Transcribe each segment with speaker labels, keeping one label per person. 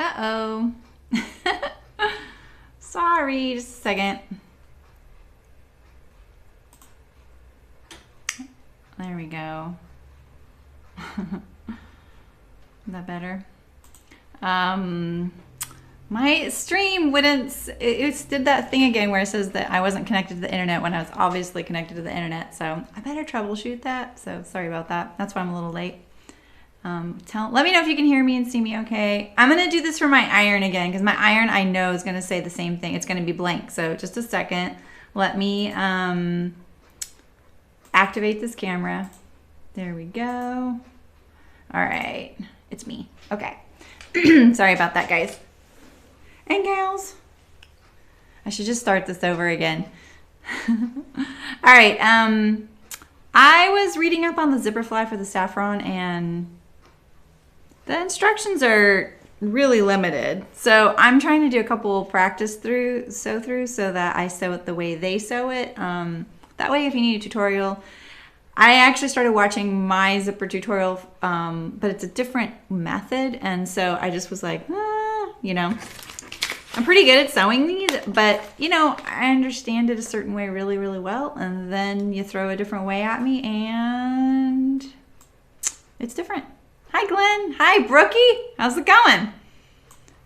Speaker 1: Uh-oh. Sorry, just a second. There we go. Is that better? My stream wouldn't, it did that thing again where it says that I wasn't connected to the internet when I was obviously connected to the internet. So I better troubleshoot that. So sorry about that. That's why I'm a little late. Let me know if you can hear me and see me okay. I'm going to do this for my iron again because my iron I know is going to say the same thing. It's going to be blank. So just a second. Let me activate this camera. There we go. All right. It's me. Okay. Sorry about that, guys. And gals. I should just start this over again. All right. I was reading up on the zipper fly for the Safran, and the instructions are really limited. So I'm trying to do a couple practice throughs so that I sew it the way they sew it. That way, if you need a tutorial, I actually started watching my zipper tutorial, but it's a different method. And so I just was like, you know, I'm pretty good at sewing these, but you know, I understand it a certain way really, really well. And then you throw a different way at me and it's different. Hi, Glenn. Hi, Brookie. How's it going?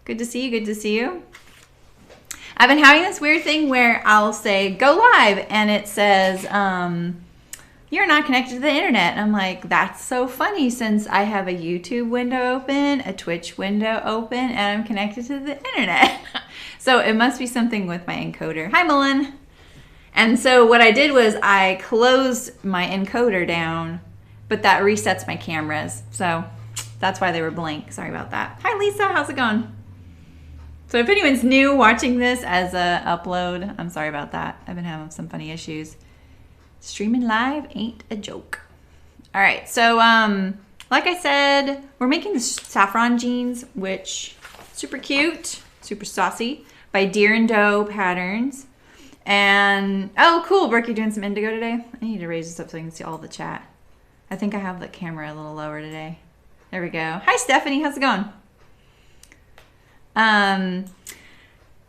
Speaker 1: Good to see you. Good to see you. I've been having this weird thing where I'll say go live and it says, you're not connected to the internet. And I'm like, that's so funny since I have a YouTube window open, a Twitch window open, and I'm connected to the internet. So it must be something with my encoder. Hi, Mullen. And so what I did was I closed my encoder down, but that resets my cameras. So that's why they were blank. Sorry about that. Hi, Lisa. How's it going? So if anyone's new watching this as a upload, I'm sorry about that. I've been having some funny issues. Streaming live ain't a joke. All right, so like I said, we're making the Safran Jeans, which super cute, super saucy, by Deer and Doe Patterns. And oh, cool, Brooke, you doing some indigo today? I need to raise this up so I can see all the chat. I think I have the camera a little lower today. There we go. Hi, Stephanie, how's it going?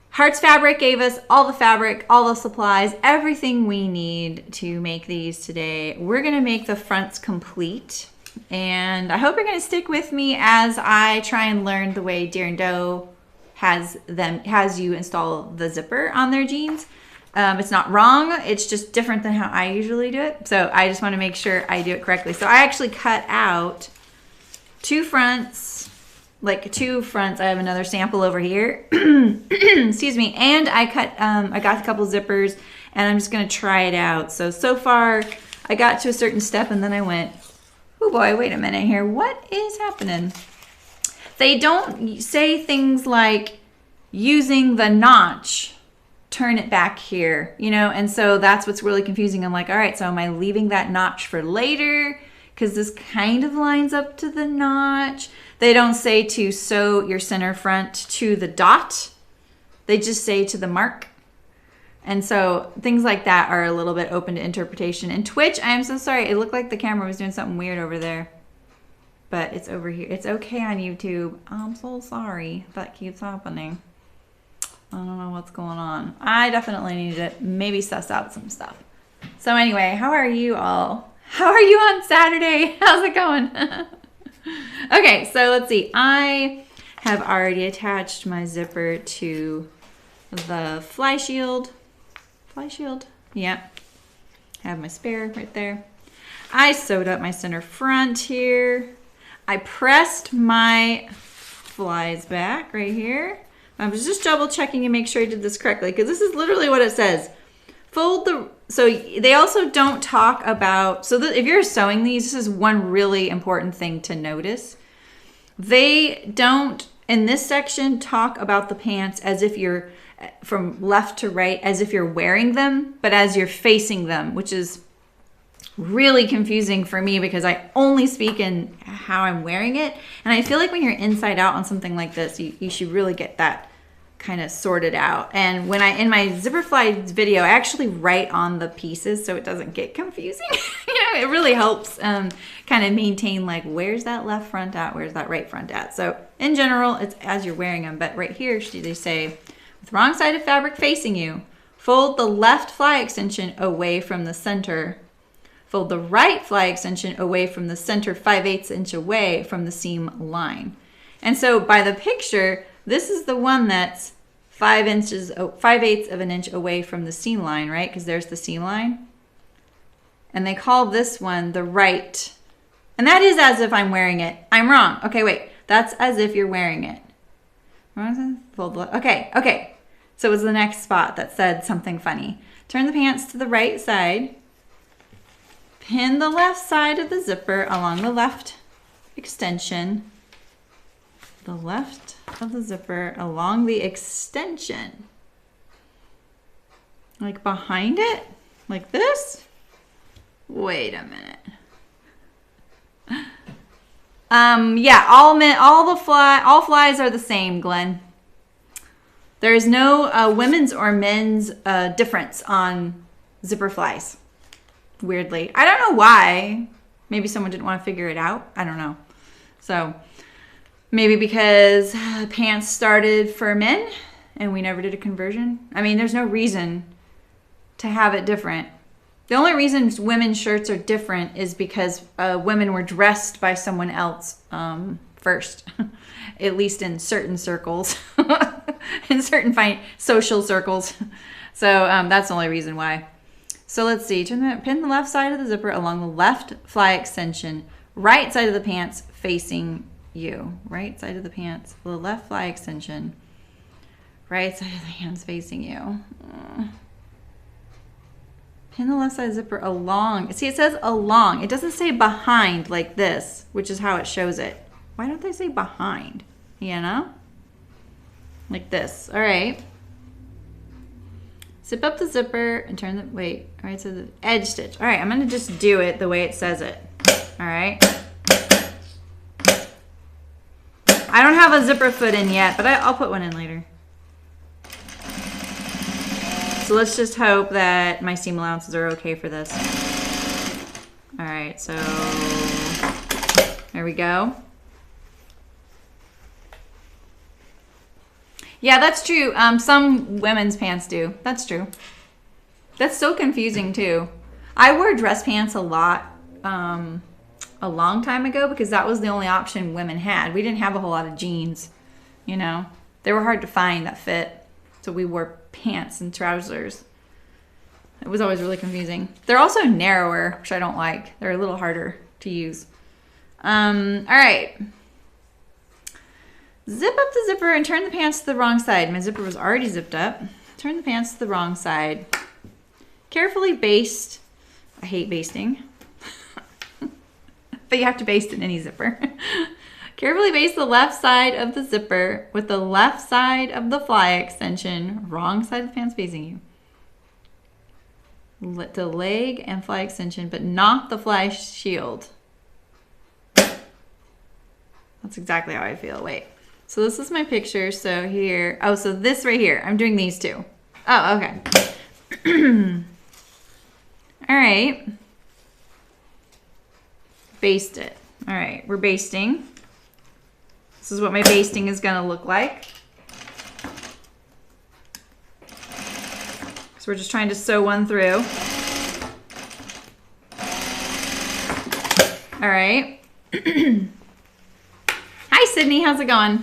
Speaker 1: Hearts Fabric gave us all the fabric, all the supplies, everything we need to make these today. We're gonna make the fronts complete. And I hope you're gonna stick with me as I try and learn the way Deer and Doe has you install the zipper on their jeans. It's not wrong, it's just different than how I usually do it. So I just wanna make sure I do it correctly. So I actually cut out two fronts. I have another sample over here. Excuse me. And I got a couple zippers and I'm just going to try it out. So far I got to a certain step and then I went, oh boy, wait a minute here. What is happening? They don't say things like using the notch, turn it back here, you know? And so that's what's really confusing. I'm like, all right, so am I leaving that notch for later? Because this kind of lines up to the notch. They don't say to sew your center front to the dot. They just say to the mark. And so things like that are a little bit open to interpretation. And Twitch, I am so sorry. It looked like the camera was doing something weird over there. But it's over here. It's okay on YouTube. I'm so sorry that keeps happening. I don't know what's going on. I definitely need to maybe suss out some stuff. So anyway, how are you all? How are you on Saturday? How's it going? Okay, so let's see. I have already attached my zipper to the fly shield. Fly shield? Yeah. I have my spare right there. I sewed up my center front here. I pressed my flies back right here. I was just double checking to make sure I did this correctly because this is literally what it says. Fold the... So they also don't talk about, if you're sewing these, this is one really important thing to notice. They don't, in this section, talk about the pants as if you're from left to right, as if you're wearing them, but as you're facing them, which is really confusing for me because I only speak in how I'm wearing it. And I feel like when you're inside out on something like this, you should really get that kind of sorted out. And when in my zipper fly video, I actually write on the pieces so it doesn't get confusing. It really helps kind of maintain like, where's that left front at? Where's that right front at? So in general, it's as you're wearing them. But right here, they say, with wrong side of fabric facing you, fold the left fly extension away from the center. Fold the right fly extension away from the center 5/8 inch away from the seam line. And so by the picture, this is the one that's 5/8 of an inch away from the seam line, right? Because there's the seam line. And they call this one the right. And that is as if I'm wearing it. I'm wrong. Okay, wait. That's as if you're wearing it. Okay. So it was the next spot that said something funny. Turn the pants to the right side. Pin the left side of the zipper along the left extension. The left of the zipper along the extension. Like behind it? Like this? Wait a minute. Yeah, all flies are the same, Glenn. There is no women's or men's difference on zipper flies. Weirdly. I don't know why. Maybe someone didn't want to figure it out. I don't know. So maybe because pants started for men and we never did a conversion. I mean, there's no reason to have it different. The only reason women's shirts are different is because women were dressed by someone else first, at least in certain circles, in certain social circles. So that's the only reason why. So let's see. Pin the left side of the zipper along the left fly extension, right side of the pants facing you. Right side of the pants, the left fly extension, right side of the pants facing you. Pin the left side zipper along. See, it says along. It doesn't say behind like this, which is how it shows it. Why don't they say behind? You know? Like this. All right. Zip up the zipper and turn the, wait. All right, so the edge stitch. All right, I'm going to just do it the way it says it. All right. I don't have a zipper foot in yet, but I'll put one in later. So let's just hope that my seam allowances are okay for this. All right, so there we go. Yeah, that's true. Some women's pants do. That's true. That's so confusing too. I wore dress pants a lot a long time ago because that was the only option women had. We didn't have a whole lot of jeans, you know. They were hard to find that fit. So we wore pants and trousers. It was always really confusing. They're also narrower, which I don't like. They're a little harder to use. All right. Zip up the zipper and turn the pants to the wrong side. My zipper was already zipped up. Turn the pants to the wrong side. Carefully baste. I hate basting. But you have to baste in any zipper. Carefully baste the left side of the zipper with the left side of the fly extension, wrong side of the pants facing you. The leg and fly extension, but not the fly shield. That's exactly how I feel. Wait. So this is my picture. So here, oh, so this right here. I'm doing these two. Oh, okay. All right. Baste it. All right, we're basting. This is what my basting is gonna look like. So we're just trying to sew one through. All right. Hi, Sydney, how's it going?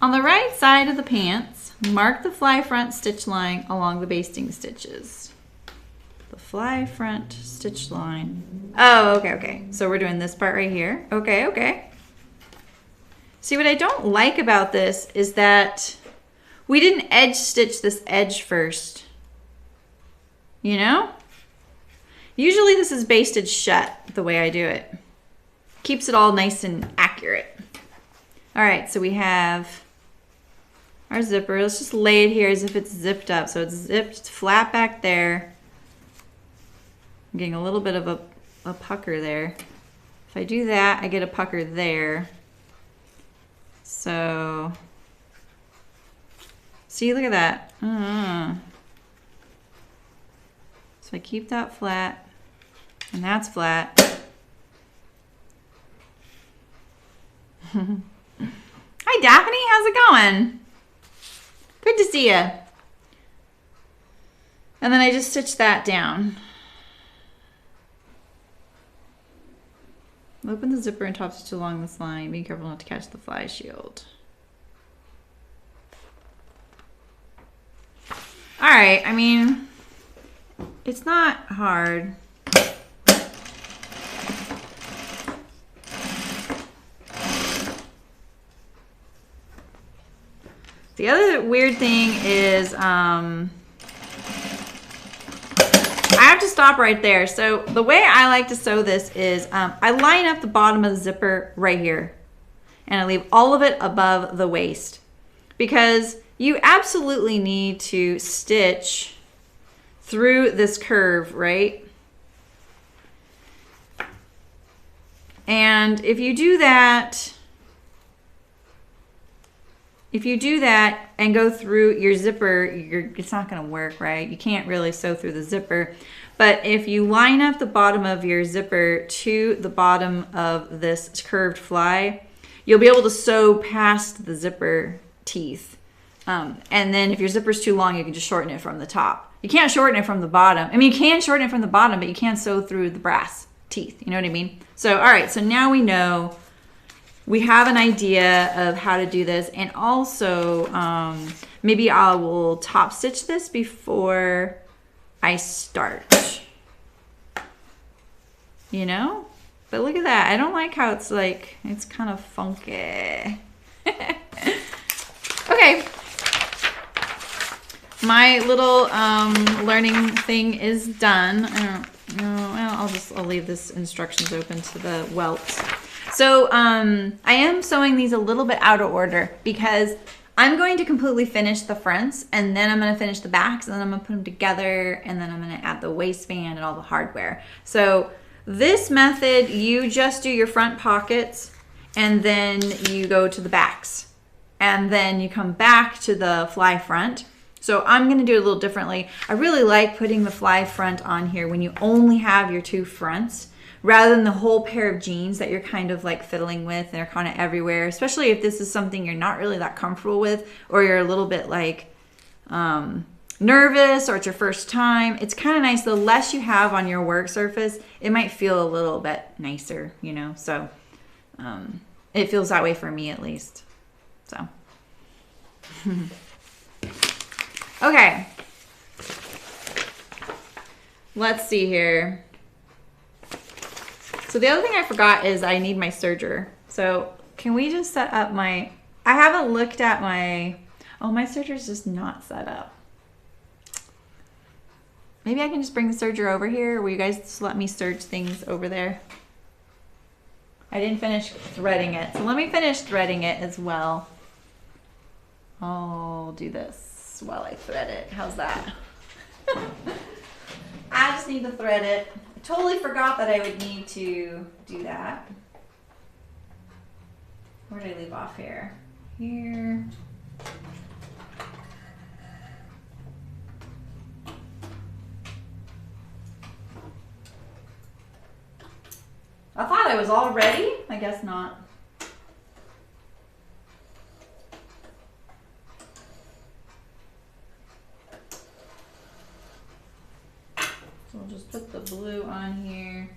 Speaker 1: On the right side of the pants, mark the fly front stitch line along the basting stitches. The fly front stitch line. Oh, okay. So we're doing this part right here. Okay. See, what I don't like about this is that we didn't edge stitch this edge first. You know? Usually this is basted shut the way I do it. Keeps it all nice and accurate. All right, so we have our zipper. Let's just lay it here as if it's zipped up. So it's zipped flat back there. I'm getting a little bit of a pucker there. If I do that, I get a pucker there. So See, look at that. So I keep that flat, and that's flat. Hi, Daphne. How's it going? Good to see you. And then I just stitch that down. Open the zipper and top stitch along this line. Be careful not to catch the fly shield. All right, I mean, it's not hard. The other weird thing is, I have to stop right there. So the way I like to sew this is I line up the bottom of the zipper right here, and I leave all of it above the waist, because you absolutely need to stitch through this curve, right? And if you do that and go through your zipper, it's not going to work, right? You can't really sew through the zipper. But if you line up the bottom of your zipper to the bottom of this curved fly, you'll be able to sew past the zipper teeth. And then if your zipper's too long, you can just shorten it from the top. You can't shorten it from the bottom. I mean, you can shorten it from the bottom, but you can't sew through the brass teeth. You know what I mean? So, all right, so now we know. We have an idea of how to do this, and also maybe I will top stitch this before I start, you know? But look at that. I don't like how it's like, it's kind of funky. Okay. My little learning thing is done. I don't know. Well, I'll leave this instructions open to the welts. So I am sewing these a little bit out of order because I'm going to completely finish the fronts, and then I'm going to finish the backs, and then I'm going to put them together, and then I'm going to add the waistband and all the hardware. So this method, you just do your front pockets, and then you go to the backs, and then you come back to the fly front. So I'm going to do it a little differently. I really like putting the fly front on here when you only have your two fronts, rather than the whole pair of jeans that you're kind of like fiddling with. They're kind of everywhere, especially if this is something you're not really that comfortable with, or you're a little bit like nervous, or it's your first time. It's kind of nice. The less you have on your work surface, it might feel a little bit nicer, you know? So it feels that way for me at least. So. Okay. Let's see here. So the other thing I forgot is I need my serger. So can we just set up my, I haven't looked at my, oh, my serger's just not set up. Maybe I can just bring the serger over here. Will you guys just let me serge things over there? I didn't finish threading it. So let me finish threading it as well. I'll do this while I thread it. How's that? I just need to thread it. I totally forgot that I would need to do that. Where did I leave off here? Here. I thought I was all ready. I guess not. So we'll just put the blue on here.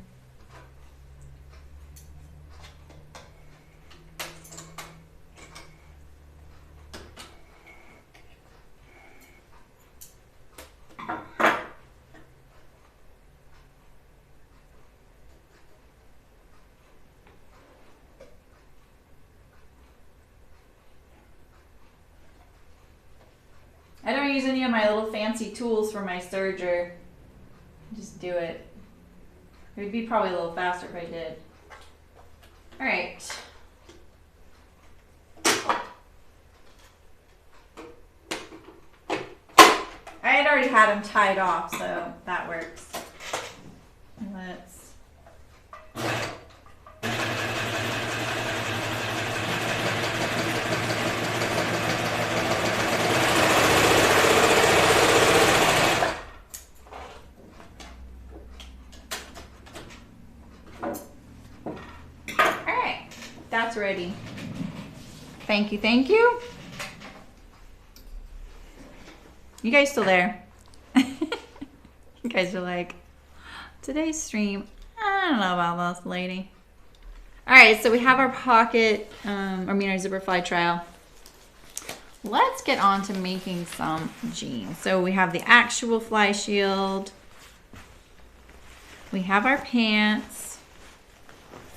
Speaker 1: I don't use any of my little fancy tools for my serger. Just do it. It would be probably a little faster if I did. All right. I had already had them tied off, so that works. Let's. that's ready. Thank you, thank you. You guys still there? You guys are like, today's stream, I don't know about this lady. All right, so we have our pocket, our zipper fly trial. Let's get on to making some jeans. So we have the actual fly shield. We have our pants,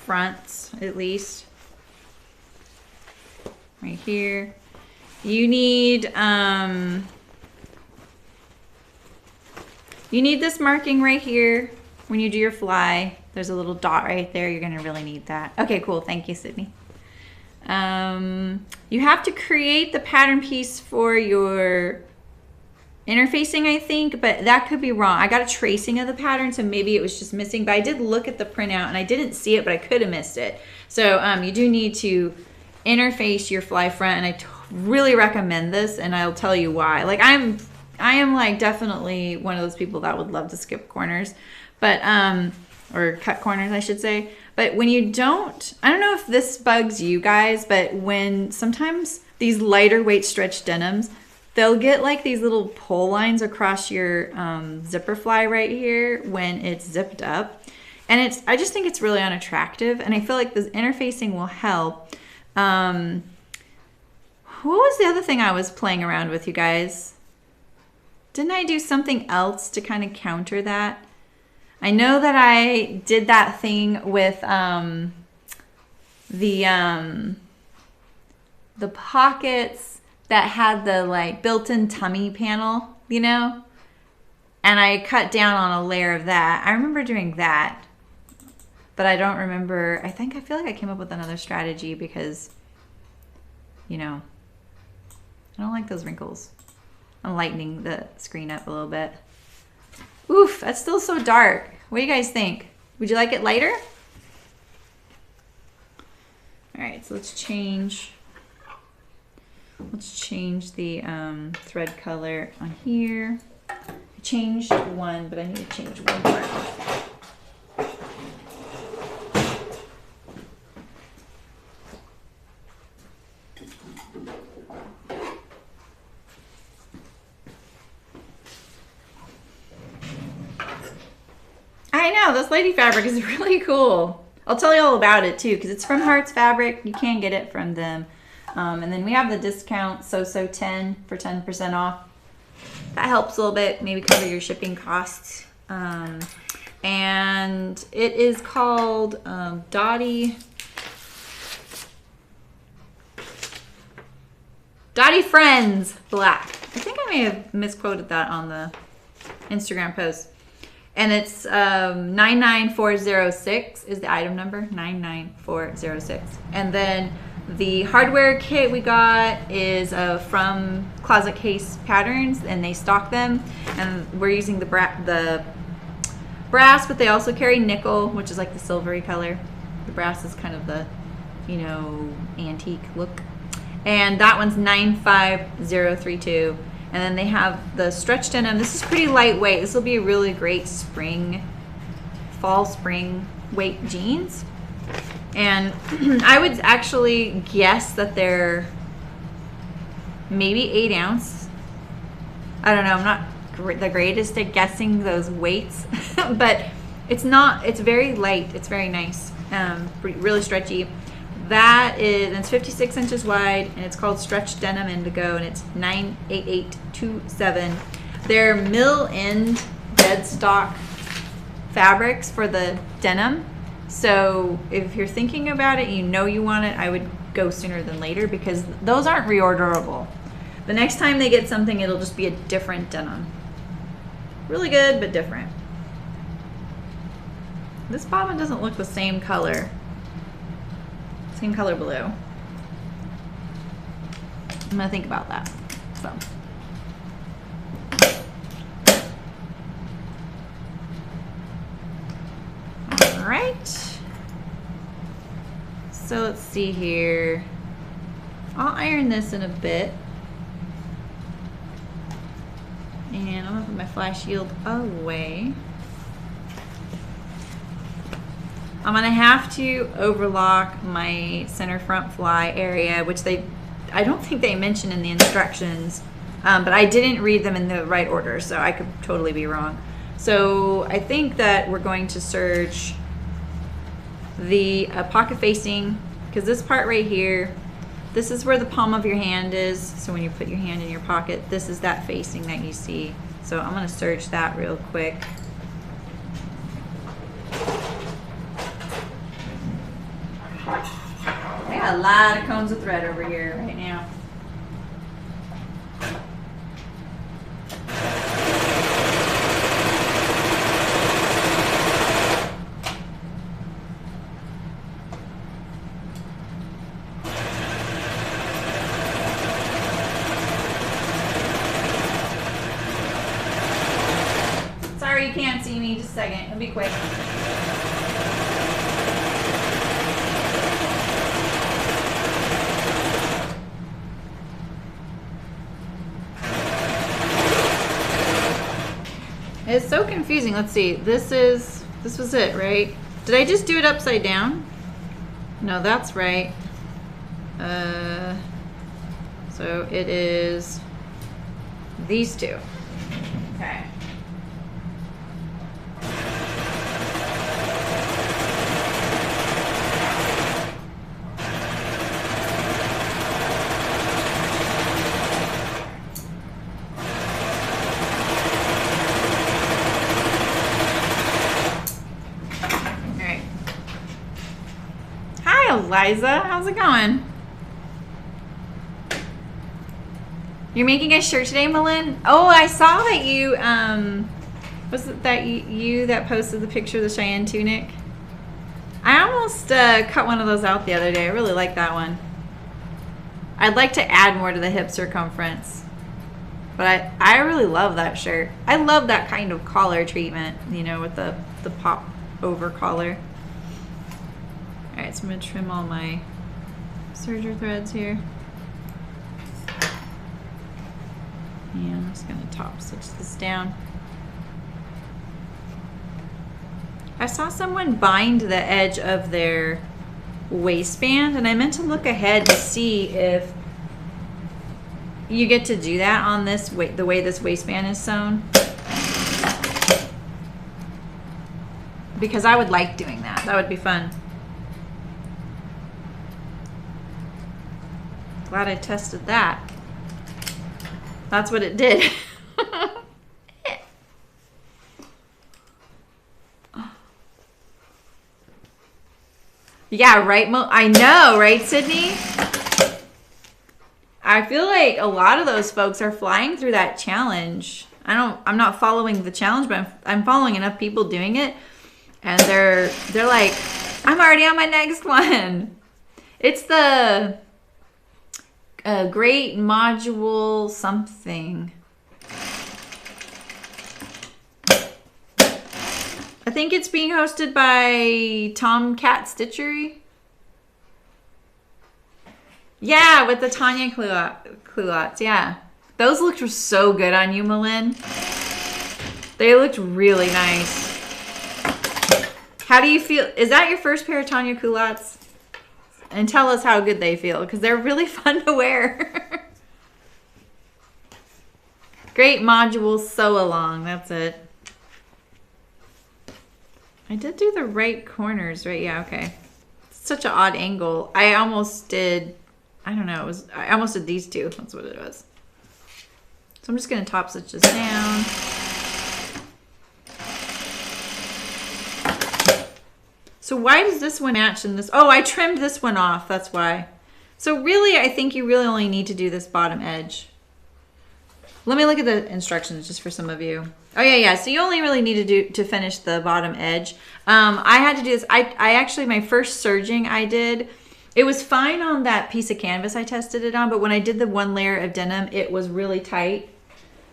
Speaker 1: fronts at least, right here. You need this marking right here when you do your fly. There's a little dot right there. You're gonna really need that. Okay, cool. Thank you, Sydney. You have to create the pattern piece for your interfacing, I think, but that could be wrong. I got a tracing of the pattern, so maybe it was just missing, but I did look at the printout and I didn't see it, but I could have missed it. So you do need to interface your fly front, and I really recommend this, and I'll tell you why. Like I am like definitely one of those people that would love to skip corners, but or cut corners, I should say. But when you don't, I don't know if this bugs you guys, but when sometimes these lighter weight stretch denims, they'll get like these little pull lines across your zipper fly right here when it's zipped up. And I just think it's really unattractive, and I feel like this interfacing will help. What was the other thing I was playing around with, you guys? Didn't I do something else to kind of counter that? I know that I did that thing with the pockets that had the like built-in tummy panel, you know? And I cut down on a layer of that. I remember doing that, but I don't remember. I feel like I came up with another strategy because, you know, I don't like those wrinkles. I'm lightening the screen up a little bit. Oof, that's still so dark. What do you guys think? Would you like it lighter? All right, so let's change the thread color on here. I changed one, but I need to change one more. I know, this lady fabric is really cool. I'll tell you all about it too, because it's from Hearts Fabric. You can get it from them. And then we have the discount, so 10 for 10% off. That helps a little bit, maybe cover your shipping costs. And it is called Dottie Friends Black. I think I may have misquoted that on the Instagram post. And it's 99406 is the item number, 99406. And then the hardware kit we got is from Closet Case Patterns, and they stock them. And we're using the brass, but they also carry nickel, which is like the silvery color. The brass is kind of the, you know, antique look. And that one's 95032. And then they have the stretch denim. This is pretty lightweight. This will be a really great fall spring weight jeans. And I would actually guess that they're maybe 8 ounce. I don't know. I'm not the greatest at guessing those weights, but it's very light. It's very nice. Really stretchy. It's 56 inches wide, and it's called Stretch Denim Indigo, and it's 98827. They're mill-end dead stock fabrics for the denim. So if you're thinking about it, you know you want it, I would go sooner than later, because those aren't reorderable. The next time they get something, it'll just be a different denim. Really good, but different. This bobbin doesn't look the same color. Same color blue. I'm gonna think about that. So. All right. So let's see here. I'll iron this in a bit. And I'm gonna put my fly shield away. I'm gonna have to overlock my center front fly area, which I don't think they mentioned in the instructions, but I didn't read them in the right order, so I could totally be wrong. So I think that we're going to serge the pocket facing, because this part right here, this is where the palm of your hand is. So when you put your hand in your pocket, this is that facing that you see. So I'm gonna serge that real quick. I got a lot of cones of thread over here right now. Sorry you can't see me, just a second, it'll be quick. It's so confusing. Let's see. This was it, right? Did I just do it upside down? No, that's right. So it is these two. Okay. Liza, how's it going? You're making a shirt today, Malin? Oh, I saw that you, was it that you that posted the picture of the Cheyenne tunic? I almost cut one of those out the other day. I really like that one. I'd like to add more to the hip circumference. But I really love that shirt. I love that kind of collar treatment, you know, with the pop over collar. Alright, so I'm going to trim all my serger threads here. And I'm just going to top stitch this down. I saw someone bind the edge of their waistband, and I meant to look ahead to see if you get to do that on this the way this waistband is sewn. Because I would like doing that. That would be fun. Glad I tested that. That's what it did. Yeah, right? I know, right, Sydney? I feel like a lot of those folks are flying through that challenge. I'm not following the challenge, but I'm following enough people doing it, and they're like, I'm already on my next one. It's the great module something. I think it's being hosted by Tomcat Stitchery. Yeah, with the Tanya culottes. Yeah, those looked so good on you, Malin. They looked really nice. How do you feel? Is that your first pair of Tanya culottes? And tell us how good they feel, because they're really fun to wear. Great module sew along. That's it. I did do the right corners, right? Yeah, okay. It's such an odd angle. I almost did, I don't know, I almost did these two. That's what it was. So I'm just going to top stitch this down. So why does this one match in this? Oh, I trimmed this one off. That's why. So really, I think you really only need to do this bottom edge. Let me look at the instructions just for some of you. Oh yeah. So you only really need to finish the bottom edge. I had to do this. I actually, my first serging I did, it was fine on that piece of canvas I tested it on, but when I did the one layer of denim, it was really tight.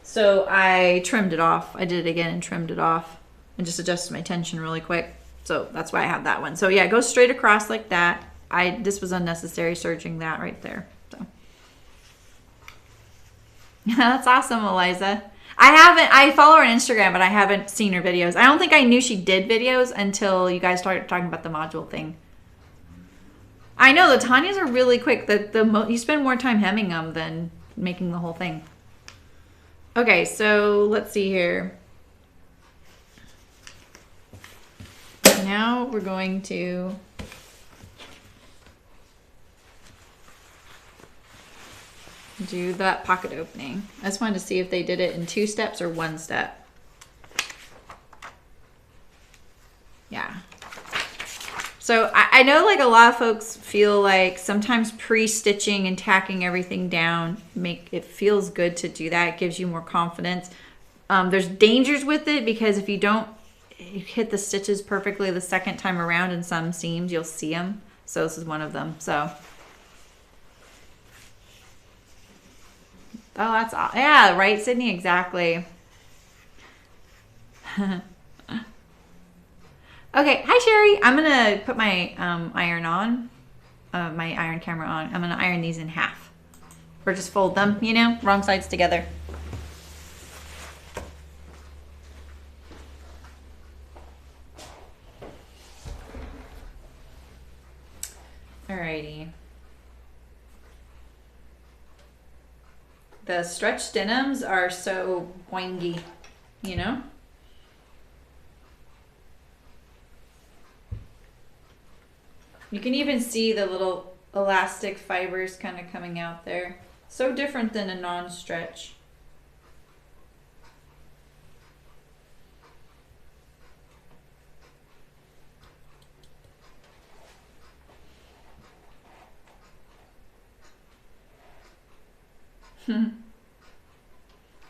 Speaker 1: So I trimmed it off. I did it again and trimmed it off and just adjusted my tension really quick. So that's why I have that one. So yeah, go straight across like that. This was unnecessary serging that right there. So that's awesome, Eliza. I follow her on Instagram, but I haven't seen her videos. I don't think I knew she did videos until you guys started talking about the module thing. I know, the Tanyas are really quick. You spend more time hemming them than making the whole thing. Okay, so let's see here. Now we're going to do that pocket opening. I just wanted to see if they did it in 2 steps or 1 step. Yeah. So I know like a lot of folks feel like sometimes pre-stitching and tacking everything down it feels good to do that. It gives you more confidence. There's dangers with it because if you don't hit the stitches perfectly the second time around in some seams, you'll see them. So this is one of them. So oh, that's all. Yeah, right, Sydney, exactly. Okay, hi Sherry. I'm gonna put my iron on, my iron camera on. I'm gonna iron these in half, or just fold them. You know, wrong sides together. Alrighty. The stretch denims are so boingy, you know? You can even see the little elastic fibers kind of coming out there. So different than a non-stretch.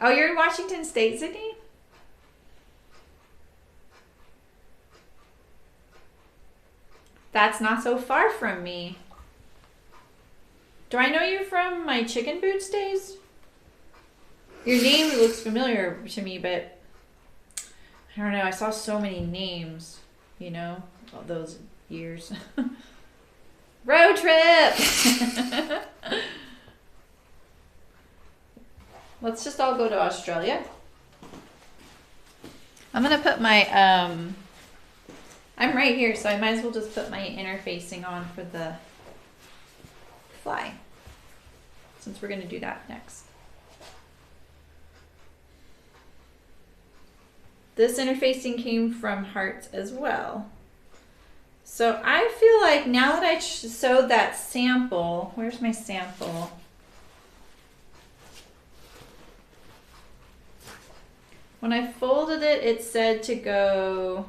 Speaker 1: Oh, you're in Washington State, Sydney? That's not so far from me. Do I know you from my chicken boots days? Your name looks familiar to me, but I don't know. I saw so many names, you know, all those years. Road trip! Let's just all go to Australia. I'm going to put my, I'm right here, so I might as well just put my interfacing on for the fly, since we're going to do that next. This interfacing came from Hearts as well. So I feel like now that I sewed that sample, where's my sample? When I folded it, it said to go,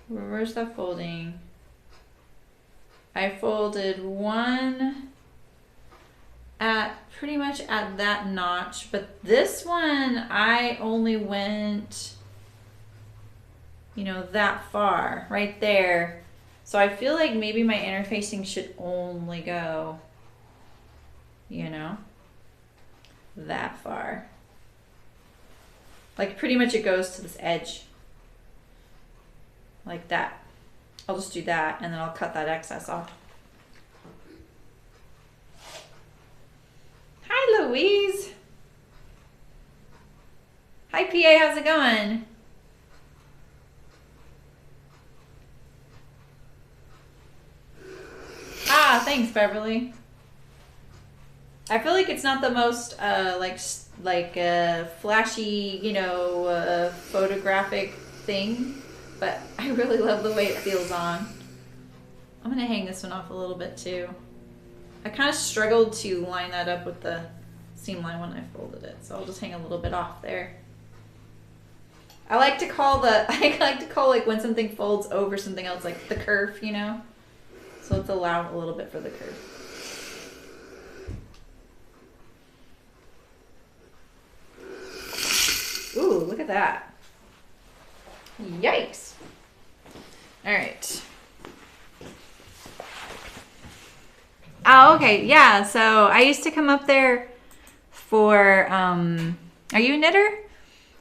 Speaker 1: where's that folding? I folded one at pretty much at that notch, but this one I only went, you know, that far, right there. So I feel like maybe my interfacing should only go, you know, that far. Like pretty much it goes to this edge. Like that. I'll just do that and then I'll cut that excess off. Hi Louise. Hi PA, how's it going? Ah, thanks Beverly. I feel like it's not the most flashy, you know, photographic thing, but I really love the way it feels on. I'm gonna hang this one off a little bit too. I kind of struggled to line that up with the seam line when I folded it, so I'll just hang a little bit off there. I like to call like when something folds over something else, like the curve, you know. So let's allow a little bit for the curve. Ooh, look at that. Yikes. All right. Oh, okay. Yeah. So I used to come up there for, are you a knitter,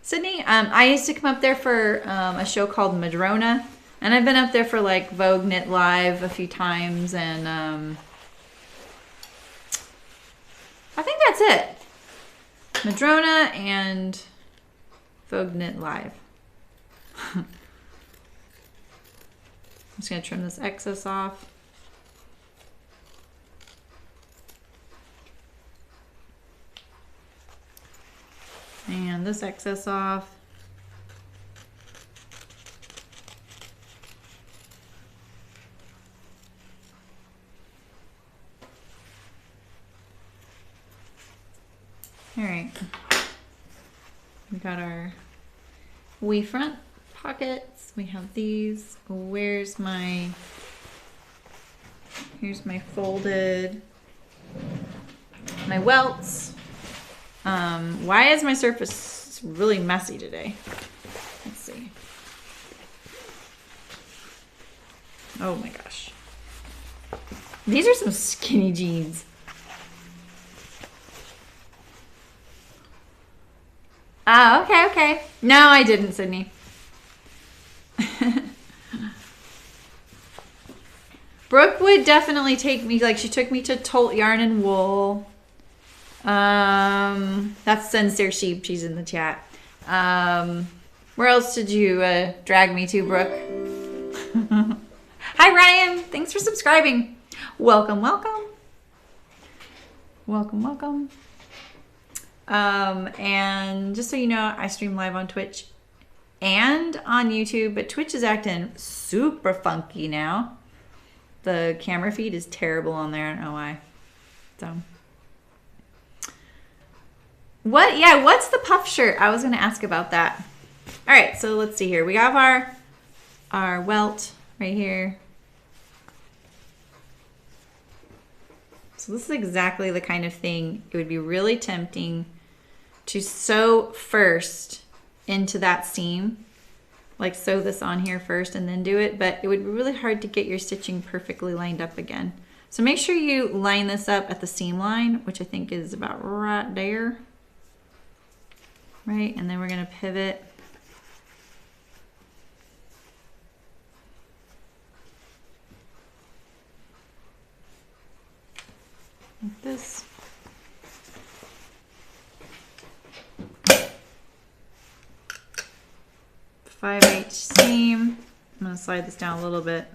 Speaker 1: Sydney? I used to come up there for a show called Madrona. And I've been up there for like Vogue Knit Live a few times. And I think that's it. Madrona and Vogue Knit Live. I'm just going to trim this excess off. And this excess off. All right. We got our wee front pockets. We have these. Here's my folded, my welts. Why is my surface really messy today? Let's see. Oh my gosh. These are some skinny jeans. Oh, okay. No, I didn't, Sydney. Brooke would definitely take me, like she took me to Tolt Yarn and Wool. That's Sincere Sheep. She's in the chat. Where else did you drag me to, Brooke? Hi, Ryan. Thanks for subscribing. Welcome. And just so you know, I stream live on Twitch and on YouTube, but Twitch is acting super funky now. The camera feed is terrible on there. I don't know why. So, what's the puff shirt? I was going to ask about that. All right, so let's see here. We have our welt right here. So this is exactly the kind of thing it would be really tempting to sew first into that seam. Like sew this on here first and then do it, but it would be really hard to get your stitching perfectly lined up again. So make sure you line this up at the seam line, which I think is about right there. Right, and then we're gonna pivot. Like this. Five-eighths seam. I'm going to slide this down a little bit.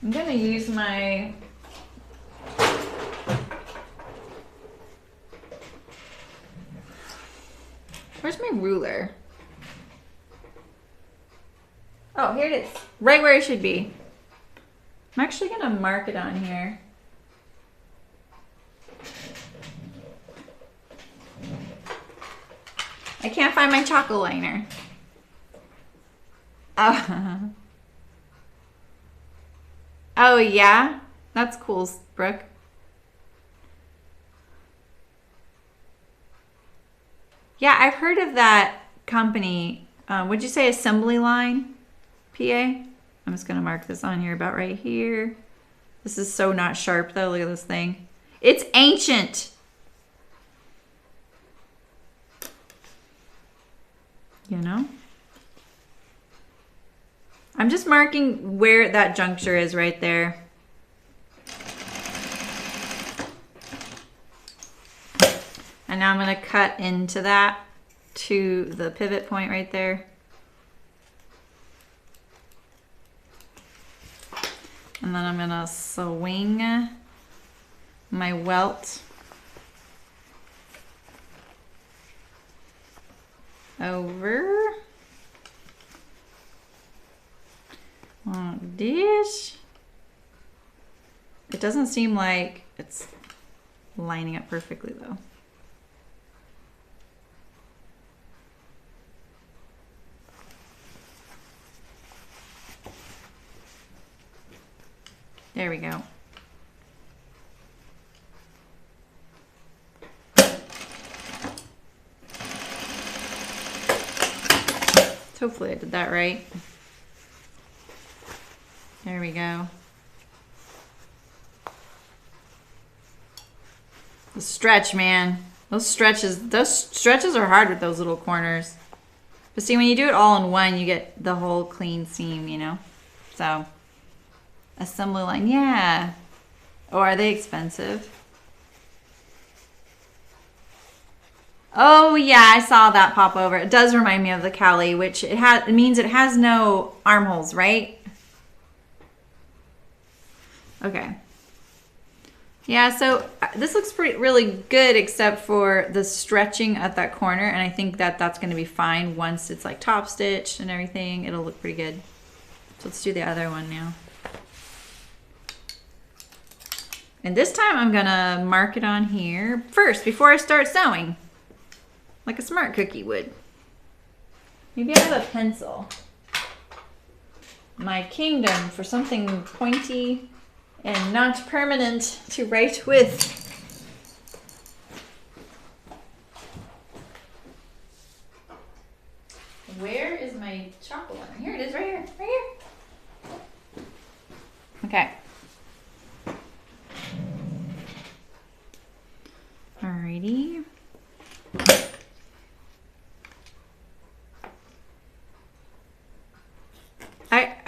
Speaker 1: I'm going to use my where's my ruler? Oh, here it is. Right where it should be. I'm actually going to mark it on here. I can't find my chocolate liner. Oh. Oh, yeah? That's cool, Brooke. Yeah, I've heard of that company. Would you say Assembly Line, PA? I'm just going to mark this on here about right here. This is so not sharp, though. Look at this thing. It's ancient. You know? I'm just marking where that juncture is right there. And now I'm going to cut into that to the pivot point right there. And then I'm going to swing my welt over. Like this. It doesn't seem like it's lining up perfectly though. There we go. So hopefully I did that right. There we go. The stretch, man. Those stretches are hard with those little corners. But see, when you do it all in one, you get the whole clean seam, you know? So, assembly line, yeah. Oh, are they expensive? Oh yeah, I saw that pop over. It does remind me of the Cali, which it means it has no armholes, right? Okay. Yeah, so this looks really good except for the stretching at that corner, and I think that that's going to be fine once it's like top stitched and everything. It'll look pretty good. So let's do the other one now. And this time I'm going to mark it on here first before I start sewing, like a smart cookie would. Maybe I have a pencil. My kingdom for something pointy and not permanent to write with. Where is my chocolate liner? Here it is, right here, right here. Okay. Alrighty.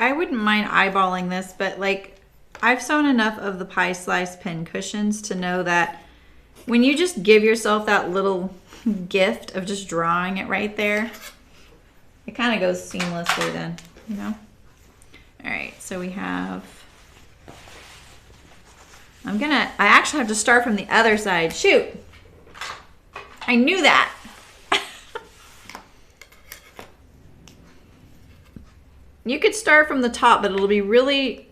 Speaker 1: I wouldn't mind eyeballing this, but like, I've sewn enough of the pie slice pin cushions to know that when you just give yourself that little gift of just drawing it right there, it kind of goes seamlessly then, you know? All right, so we have, I actually have to start from the other side. Shoot, I knew that. You could start from the top, but it'll be really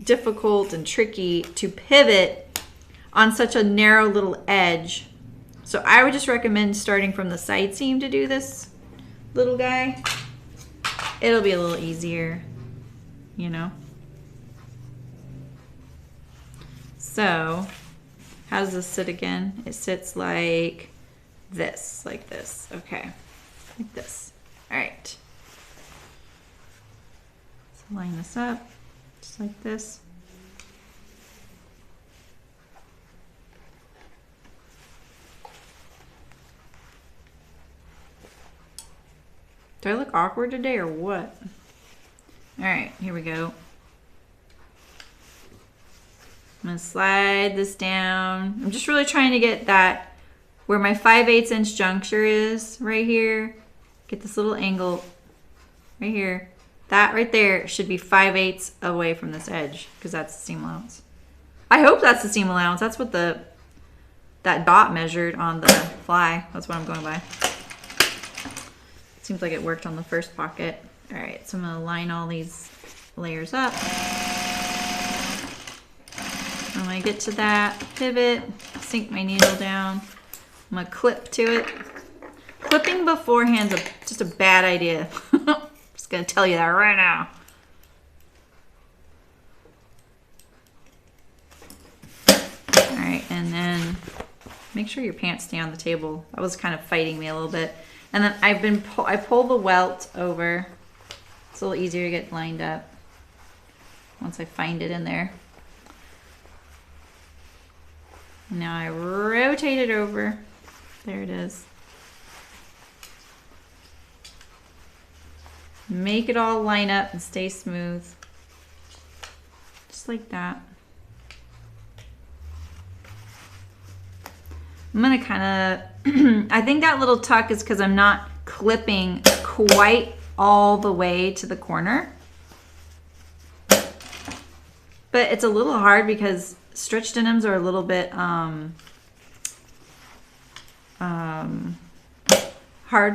Speaker 1: difficult and tricky to pivot on such a narrow little edge. So I would just recommend starting from the side seam to do this little guy. It'll be a little easier, you know. So how does this sit again? It sits like this, okay, like this. All right, so line this up just like this. Do I look awkward today or what? All right, here we go. I'm gonna slide this down. I'm just really trying to get that where my 5/8 inch juncture is right here. Get this little angle right here. That right there should be 5/8 away from this edge because that's the seam allowance. I hope that's the seam allowance. That's what that dot measured on the fly. That's what I'm going by. Seems like it worked on the first pocket. All right, so I'm gonna line all these layers up. When I get to that pivot, sink my needle down. I'm gonna clip to it. Clipping beforehand is just a bad idea. Just gonna tell you that right now. All right, and then make sure your pants stay on the table. That was kind of fighting me a little bit. And then I pull the welt over. It's a little easier to get lined up once I find it in there. Now I rotate it over. There it is. Make it all line up and stay smooth. Just like that. I'm gonna kind of, I think that little tuck is because I'm not clipping quite all the way to the corner. But it's a little hard because stretch denims are a little bit hard.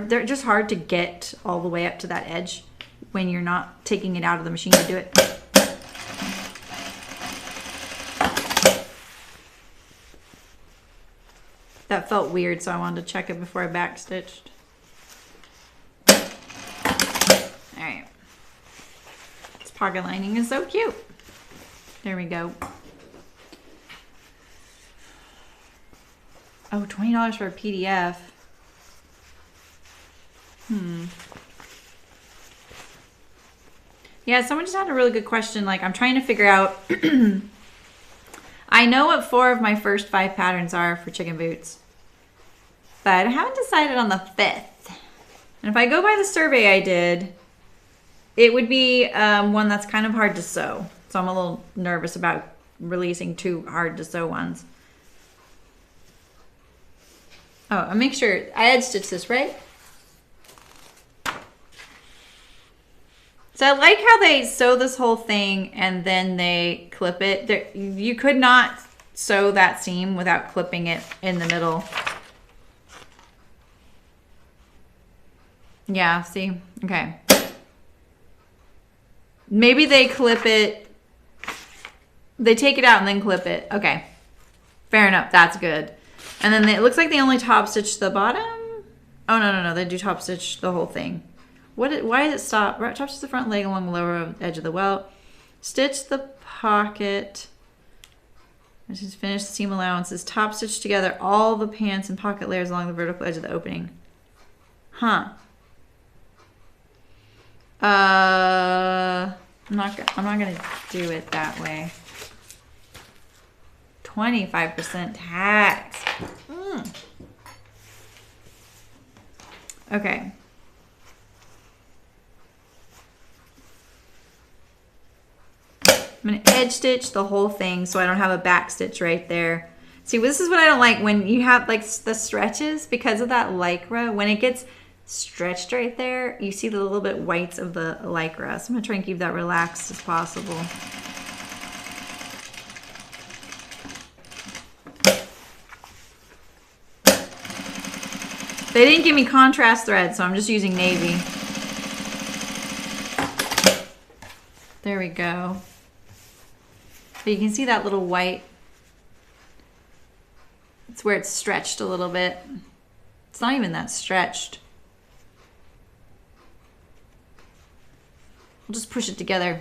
Speaker 1: They're just hard to get all the way up to that edge when you're not taking it out of the machine to do it. That felt weird, so I wanted to check it before I backstitched. All right. This pocket lining is so cute. There we go. Oh, $20 for a PDF. Yeah, someone just had a really good question. Like, I'm trying to figure out, I know what 4 of my first 5 patterns are for chicken boots, but I haven't decided on the 5th. And if I go by the survey I did, it would be one that's kind of hard to sew. So I'm a little nervous about releasing 2 hard to sew ones. Oh, I'll make sure I edge stitch this, right? So I like how they sew this whole thing and then they clip it. You could not sew that seam without clipping it in the middle. Yeah, see? Okay. Maybe they clip it. They take it out and then clip it. Okay. Fair enough. That's good. And then it looks like they only top stitch the bottom. Oh, no. They do top stitch the whole thing. Why did it stop? Right, top stitch the front leg along the lower edge of the welt. Stitch the pocket. This is finish the seam allowances. Top stitch together all the pants and pocket layers along the vertical edge of the opening. Huh. I'm not gonna do it that way. 25% tax. Okay. I'm going to edge stitch the whole thing so I don't have a back stitch right there. See, this is what I don't like when you have like the stretches because of that Lycra. When it gets stretched right there, you see the little bit whites of the Lycra. So I'm going to try and keep that relaxed as possible. They didn't give me contrast thread, so I'm just using navy. There we go. But you can see that little white. It's where it's stretched a little bit. It's not even that stretched. We'll just push it together.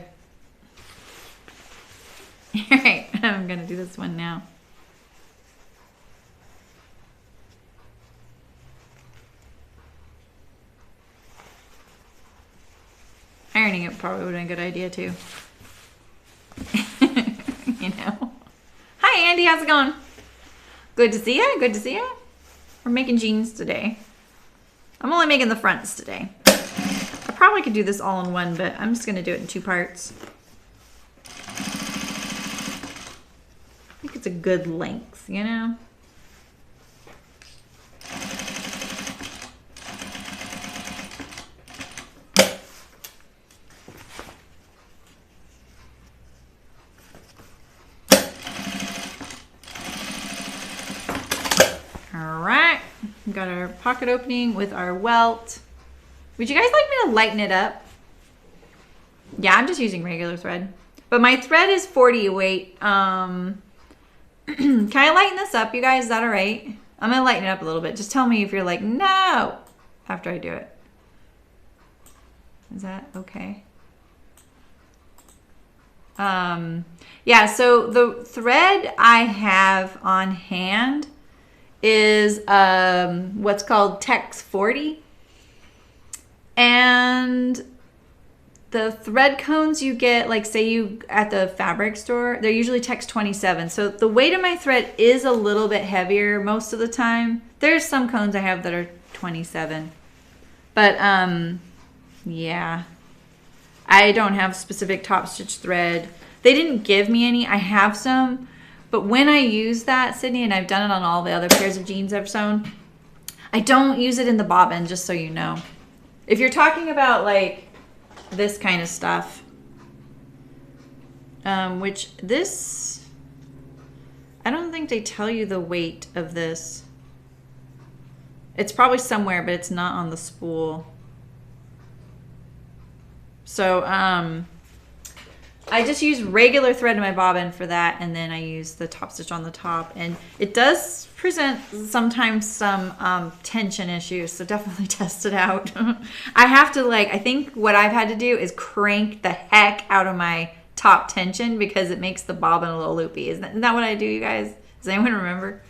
Speaker 1: All right, I'm gonna do this one now. Ironing it probably would have been a good idea too. You know. Hi Andy, how's it going? Good to see you. Good to see you. We're making jeans today. I'm only making the fronts today. I probably could do this all in one, but I'm just gonna do it in 2 parts. I think it's a good length, you know? Got our pocket opening with our welt. Would you guys like me to lighten it up? Yeah, I'm just using regular thread. But my thread is 40 weight. Can I lighten this up, you guys? Is that all right? I'm going to lighten it up a little bit. Just tell me if you're like, no, after I do it. Is that okay? Yeah, so the thread I have on hand is what's called Tex 40. And the thread cones you get, like say you at the fabric store, they're usually Tex 27. So the weight of my thread is a little bit heavier most of the time. There's some cones I have that are 27. But yeah, I don't have specific top stitch thread. They didn't give me any. I have some. But when I use that, Sydney, and I've done it on all the other pairs of jeans I've sewn, I don't use it in the bobbin, just so you know. If you're talking about like this kind of stuff, which this, I don't think they tell you the weight of this. It's probably somewhere, but it's not on the spool. So, I just use regular thread in my bobbin for that, and then I use the top stitch on the top. And it does present sometimes some tension issues, so definitely test it out. I have to I think what I've had to do is crank the heck out of my top tension because it makes the bobbin a little loopy. Isn't that what I do, you guys? Does anyone remember?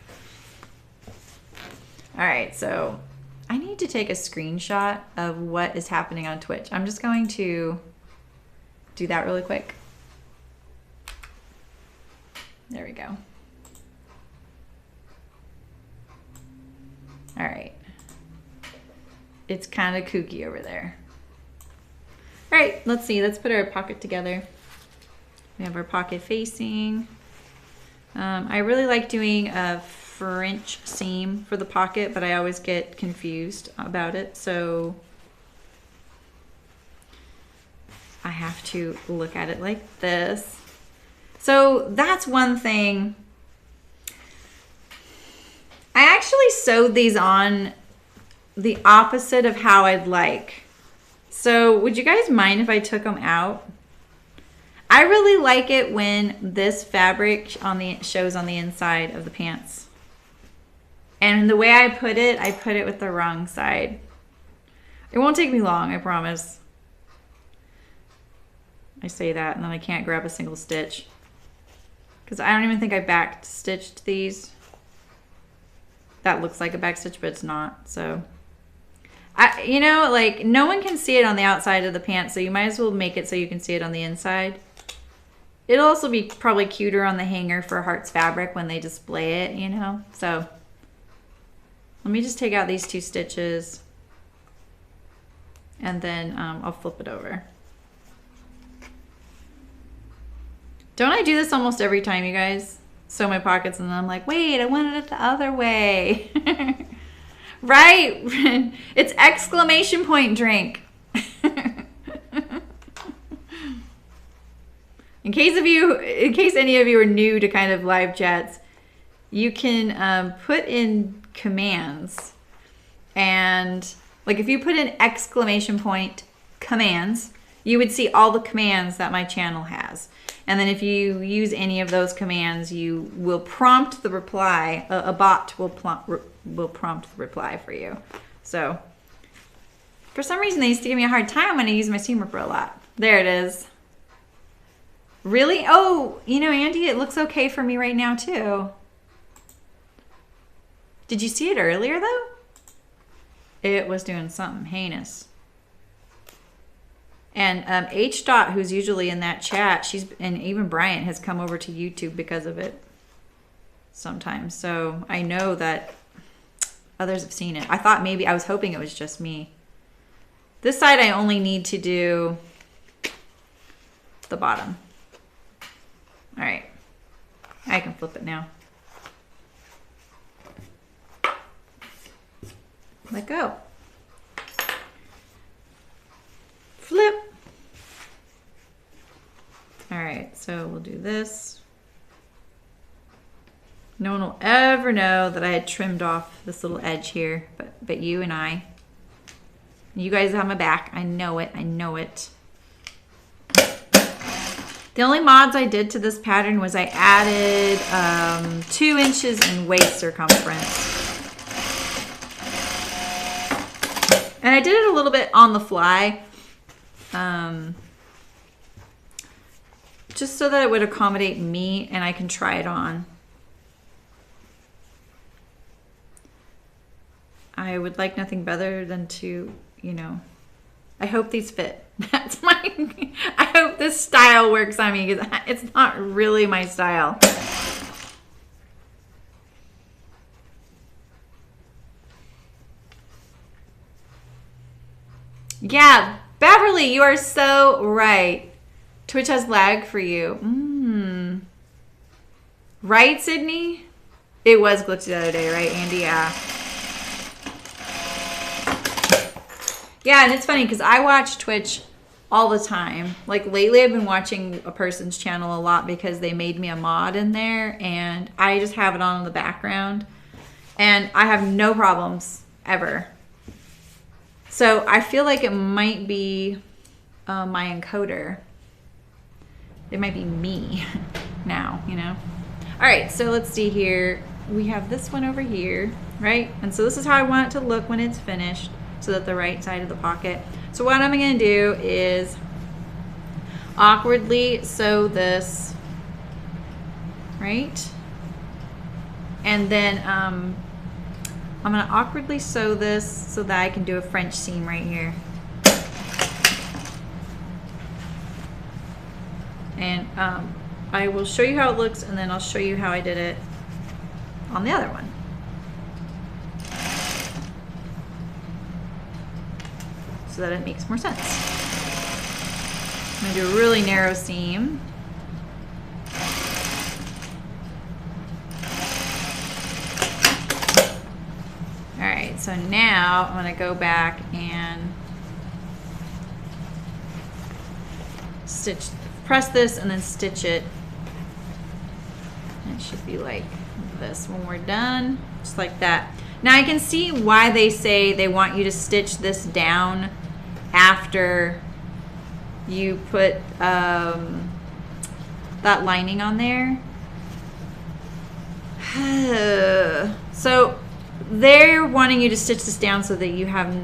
Speaker 1: All right, so I need to take a screenshot of what is happening on Twitch. I'm just going to do that really quick. There we go. All right. It's kind of kooky over there. All right, let's see. Let's put our pocket together. We have our pocket facing. I really like doing a French seam for the pocket, but I always get confused about it. So I have to look at it like this. So that's one thing. I actually sewed these on the opposite of how I'd like. So would you guys mind if I took them out? I really like it when this fabric shows on the inside of the pants. And the way I put it with the wrong side. It won't take me long, I promise. I say that and then I can't grab a single stitch. Because I don't even think I back stitched these. That looks like a back stitch, but it's not. So, you know, like no one can see it on the outside of the pants, so you might as well make it so you can see it on the inside. It'll also be probably cuter on the hanger for Hearts fabric when they display it, you know. So let me just take out these 2 stitches and then I'll flip it over. Don't I do this almost every time, you guys? Sew my pockets and then I'm like, wait, I wanted it the other way. Right? It's exclamation point drink. In case any of you are new to kind of live chats, you can put in commands, and like if you put in exclamation point commands, you would see all the commands that my channel has. And then if you use any of those commands, you will prompt the reply. A bot will prompt the reply for you. So for some reason they used to give me a hard time when I use my seam ripper a lot. There it is. Really? Oh, you know, Andy, it looks okay for me right now too. Did you see it earlier though? It was doing something heinous. And H. Dot, who's usually in that chat, and even Bryant has come over to YouTube because of it sometimes. So I know that others have seen it. I was hoping it was just me. This side I only need to do the bottom. All right, I can flip it now. Let go. Flip. All right, so we'll do this. No one will ever know that I had trimmed off this little edge here, but you and I. You guys have my back. I know it. I know it. The only mods I did to this pattern was I added 2 inches in waist circumference. And I did it a little bit on the fly. Just so that it would accommodate me and I can try it on. I would like nothing better than to, you know, I hope these fit. That's I hope this style works on me because it's not really my style. Yeah, Beverly, you are so right. Twitch has lag for you. Right, Sydney? It was glitchy the other day, right, Andy? Yeah. Yeah, and it's funny because I watch Twitch all the time. Like lately I've been watching a person's channel a lot because they made me a mod in there and I just have it on in the background and I have no problems ever. So I feel like it might be my encoder. It might be me now, you know? All right, so let's see here. We have this one over here, right? And so this is how I want it to look when it's finished, so that the right side of the pocket. So what I'm gonna do is awkwardly sew this, right? And then I'm gonna awkwardly sew this so that I can do a French seam right here. And I will show you how it looks and then I'll show you how I did it on the other one. so that it makes more sense. I'm gonna do a really narrow seam. All right, so now I'm gonna go back and stitch, press this and then stitch it. It should be like this when we're done, just like that. Now I can see why they say they want you to stitch this down after you put that lining on there. So they're wanting you to stitch this down so that you have,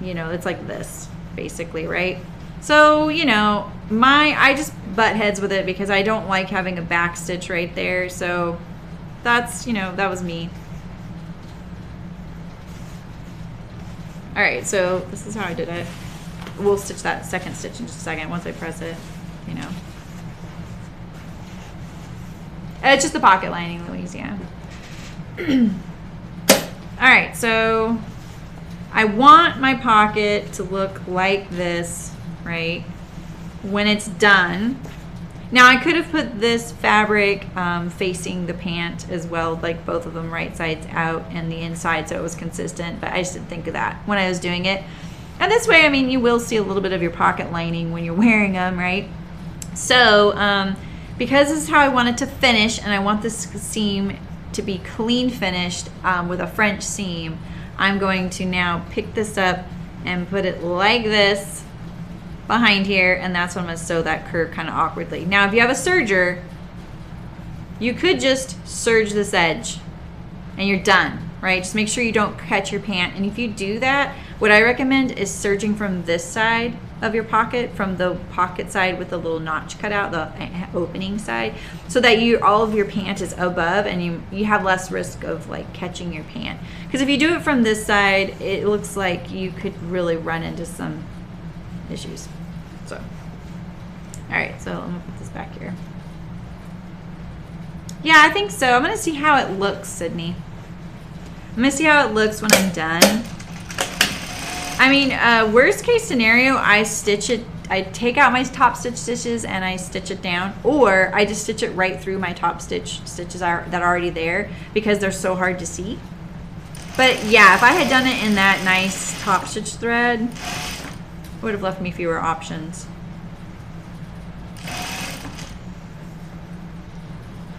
Speaker 1: you know, it's like this basically, right? So, you know, I just butt heads with it because I don't like having a back stitch right there. So that's, you know, that was me. All right, so this is how I did it. We'll stitch that second stitch in just a second once I press it, you know. It's just the pocket lining, Louise, yeah. All right, so I want my pocket to look like this, right, when it's done. Now I could have put this fabric facing the pant as well, like both of them right sides out and the inside so it was consistent, but I just didn't think of that when I was doing it. And this way, I mean, you will see a little bit of your pocket lining when you're wearing them, right? So because this is how I want it to finish and I want this seam to be clean finished with a French seam, I'm going to now pick this up and put it like this behind here, and that's when I'm going to sew that curve kind of awkwardly. Now if you have a serger, you could just serge this edge and you're done, right? Just make sure you don't cut your pant, and if you do that, what I recommend is serging from this side of your pocket, from the pocket side with the little notch cut out, the opening side, so that all of your pant is above and you have less risk of like catching your pant. Because if you do it from this side, it looks like you could really run into some issues. So, all right, so I'm gonna put this back here. Yeah, I think so. I'm gonna see how it looks, Sydney. I'm gonna see how it looks when I'm done. I mean, worst case scenario, I stitch it, I take out my top stitch stitches and I stitch it down, or I just stitch it right through my top stitches that are already there because they're so hard to see. But yeah, if I had done it in that nice top stitch thread, it would have left me fewer options.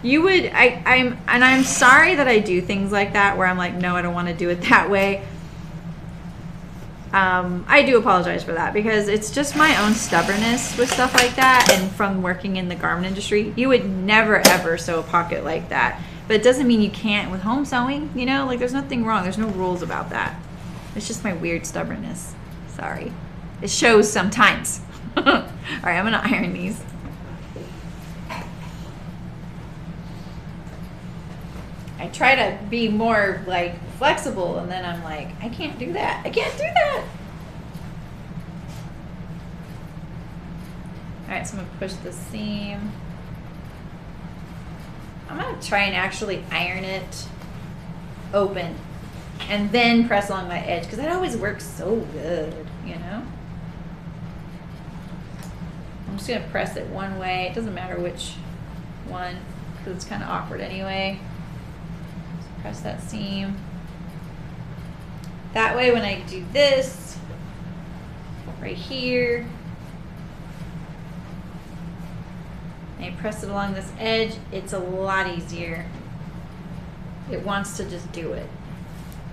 Speaker 1: You would, I'm sorry that I do things like that where I'm like, no, I don't want to do it that way. I do apologize for that because it's just my own stubbornness with stuff like that, and from working in the garment industry, you would never ever sew a pocket like that. But it doesn't mean you can't with home sewing, you know, like there's nothing wrong. There's no rules about that. It's just my weird stubbornness. Sorry. It shows sometimes. All right, I'm gonna iron these. I try to be more like flexible, and then I'm like, I can't do that. I can't do that. All right, so I'm gonna push the seam. I'm gonna try and actually iron it open and then press along my edge, because that always works so good, you know? I'm just gonna press it one way. It doesn't matter which one, because it's kind of awkward anyway. Press that seam. That way when I do this, right here, and I press it along this edge, it's a lot easier. It wants to just do it.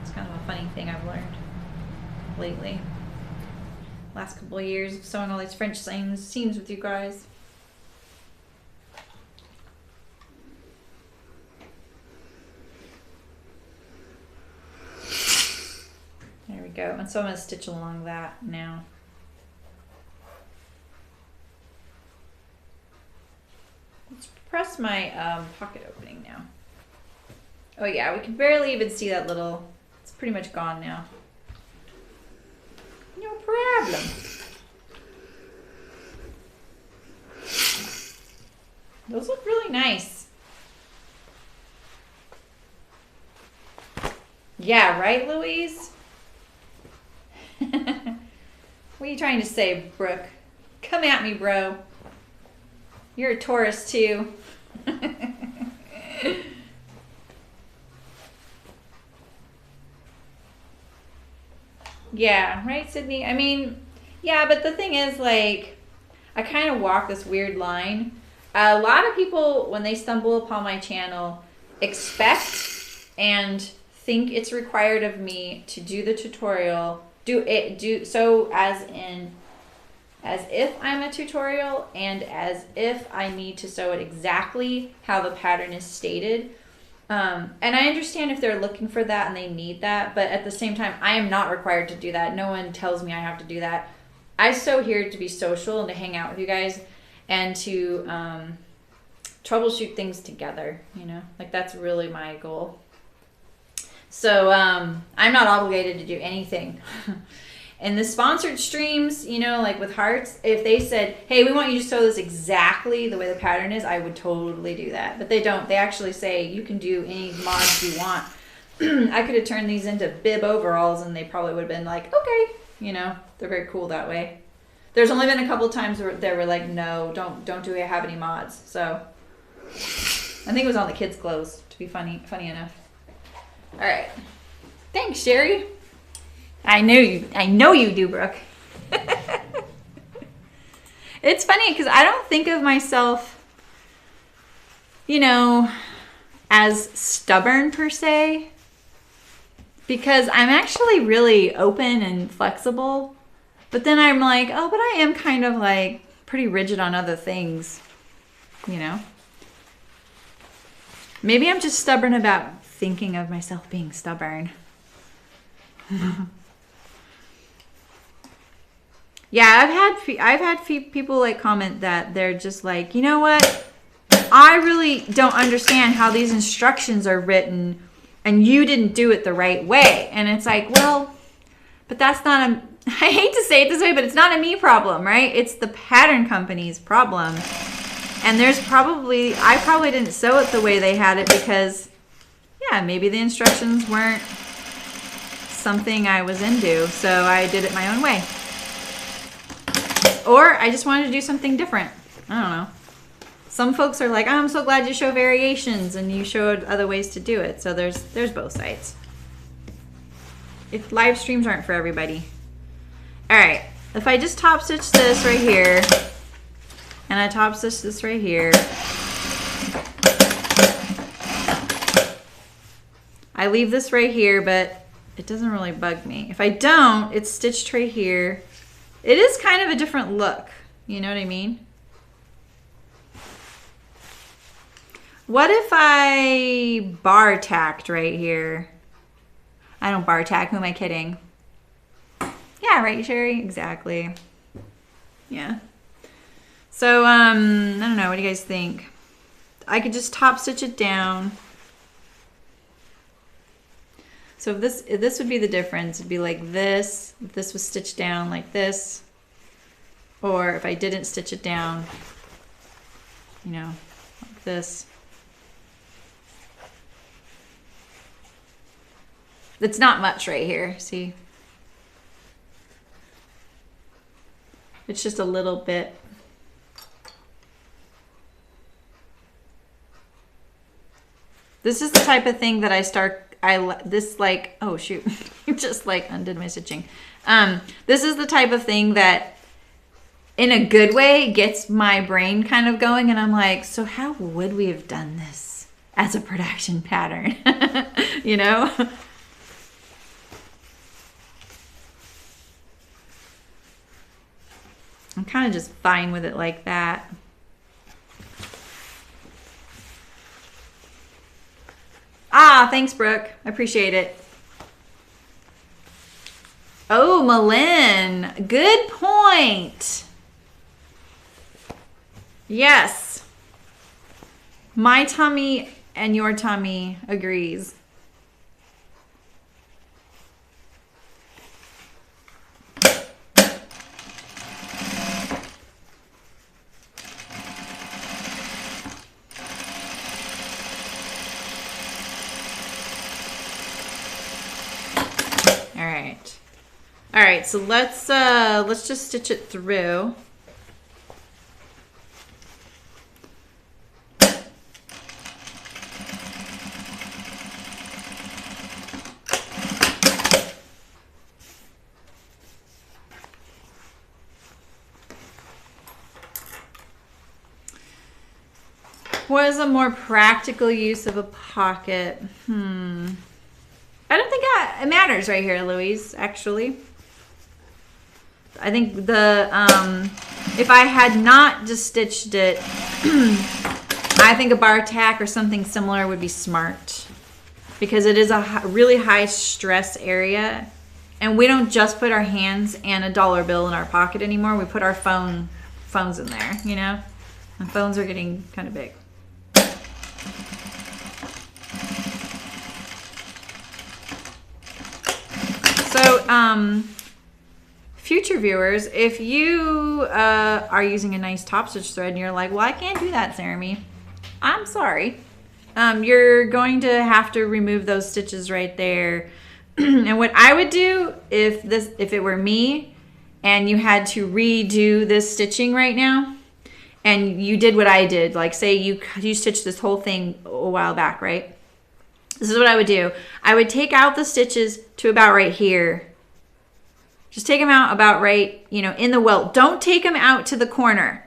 Speaker 1: It's kind of a funny thing I've learned lately. Last couple of years of sewing all these French seams with you guys. There we go. And so I'm going to stitch along that now. Let's press my pocket opening now. Oh yeah, we can barely even see that little, it's pretty much gone now. No problem. Those look really nice. Yeah, right, Louise? What are you trying to say, Brooke? Come at me, bro. You're a Taurus too. Yeah, right, Sydney? I mean, yeah, but the thing is, like, I kind of walk this weird line. A lot of people, when they stumble upon my channel, expect and think it's required of me to do the tutorial, as if I'm a tutorial and as if I need to sew it exactly how the pattern is stated. And I understand if they're looking for that and they need that, but at the same time, I am not required to do that. No one tells me I have to do that. I sew here to be social and to hang out with you guys and to troubleshoot things together, you know? Like, that's really my goal. So I'm not obligated to do anything. In the sponsored streams, you know, like with Hearts, if they said, hey, we want you to sew this exactly the way the pattern is, I would totally do that. But they don't. They actually say you can do any mods you want. I could have turned these into bib overalls and they probably would have been like, okay. You know, they're very cool that way. There's only been a couple times where they were like, no, don't have any mods. So I think it was on the kids' clothes, to be funny enough. All right. Thanks, Sherry. I know you do, Brooke. It's funny because I don't think of myself, you know, as stubborn per se, because I'm actually really open and flexible. But then I'm like, oh, but I am kind of like pretty rigid on other things, you know? Maybe I'm just stubborn about thinking of myself being stubborn. Yeah, I've had people like comment that they're just like, you know what? I really don't understand how these instructions are written and you didn't do it the right way. And it's like, well, but that's not a, I hate to say it this way, but it's not a me problem, right? It's the pattern company's problem. And I probably didn't sew it the way they had it because, yeah, maybe the instructions weren't something I was into. So I did it my own way. Or I just wanted to do something different. I don't know. Some folks are like, oh, I'm so glad you show variations and you showed other ways to do it. So there's both sides. If live streams aren't for everybody. All right, if I just top stitch this right here and I top stitch this right here, I leave this right here, but it doesn't really bug me. If I don't, it's stitched right here. It is kind of a different look. You know what I mean? What if I bar tacked right here? I don't bar tack. Who am I kidding? Yeah, right, Sherry? Exactly. Yeah. So, I don't know. What do you guys think? I could just top stitch it down. So if this would be the difference. It'd be like this. If this was stitched down like this. Or if I didn't stitch it down, you know, like this. It's not much right here, see? It's just a little bit. This is the type of thing that oh shoot, just like undid my stitching. This is the type of thing that in a good way gets my brain kind of going and I'm like, so how would we have done this as a production pattern? You know? I'm kind of just fine with it like that. Ah, thanks, Brooke. I appreciate it. Oh, Malin. Good point. Yes. My tummy and your tummy agrees. All right, so let's just stitch it through. What is a more practical use of a pocket? I don't think it matters right here, Louise, actually. I think if I had not just stitched it, I think a bar tack or something similar would be smart, because it is a really high stress area, and we don't just put our hands and a dollar bill in our pocket anymore. We put our phones in there, you know? And phones are getting kind of big. So, future viewers, if you are using a nice top stitch thread and you're like, well, I can't do that, Sarah, I'm sorry. You're going to have to remove those stitches right there. And what I would do if it were me and you had to redo this stitching right now, and you did what I did, like say you stitched this whole thing a while back, right? This is what I would do. I would take out the stitches to about right here. Just take them out about right, you know, in the welt. Don't take them out to the corner,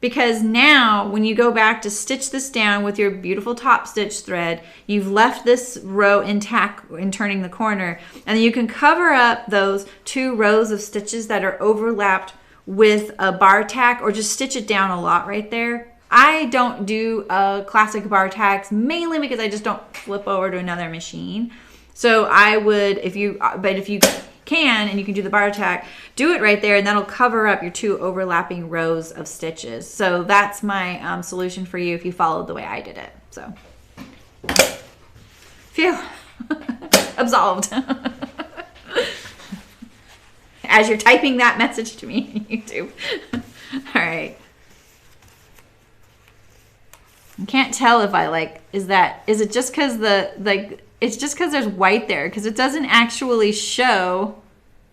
Speaker 1: because now when you go back to stitch this down with your beautiful top stitch thread, you've left this row intact in turning the corner, and then you can cover up those 2 rows of stitches that are overlapped with a bar tack, or just stitch it down a lot right there. I don't do classic bar tacks, mainly because I just don't flip over to another machine. So I would, if you can, and you can do the bar tack, do it right there, and that'll cover up your 2 overlapping rows of stitches. So that's my solution for you if you followed the way I did it. So, phew, absolved. As you're typing that message to me, YouTube. All right. I can't tell if I is it just because it's just because there's white there, because it doesn't actually show.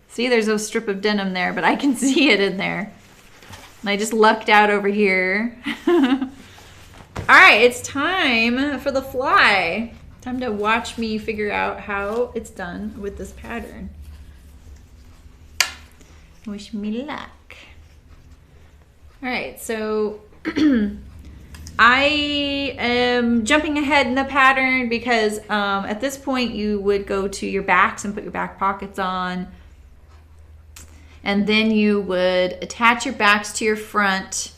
Speaker 1: See, there's a strip of denim there, but I can see it in there. And I just lucked out over here. All right, it's time for the fly. Time to watch me figure out how it's done with this pattern. Wish me luck. All right, so I am jumping ahead in the pattern because at this point you would go to your backs and put your back pockets on, and then you would attach your backs to your front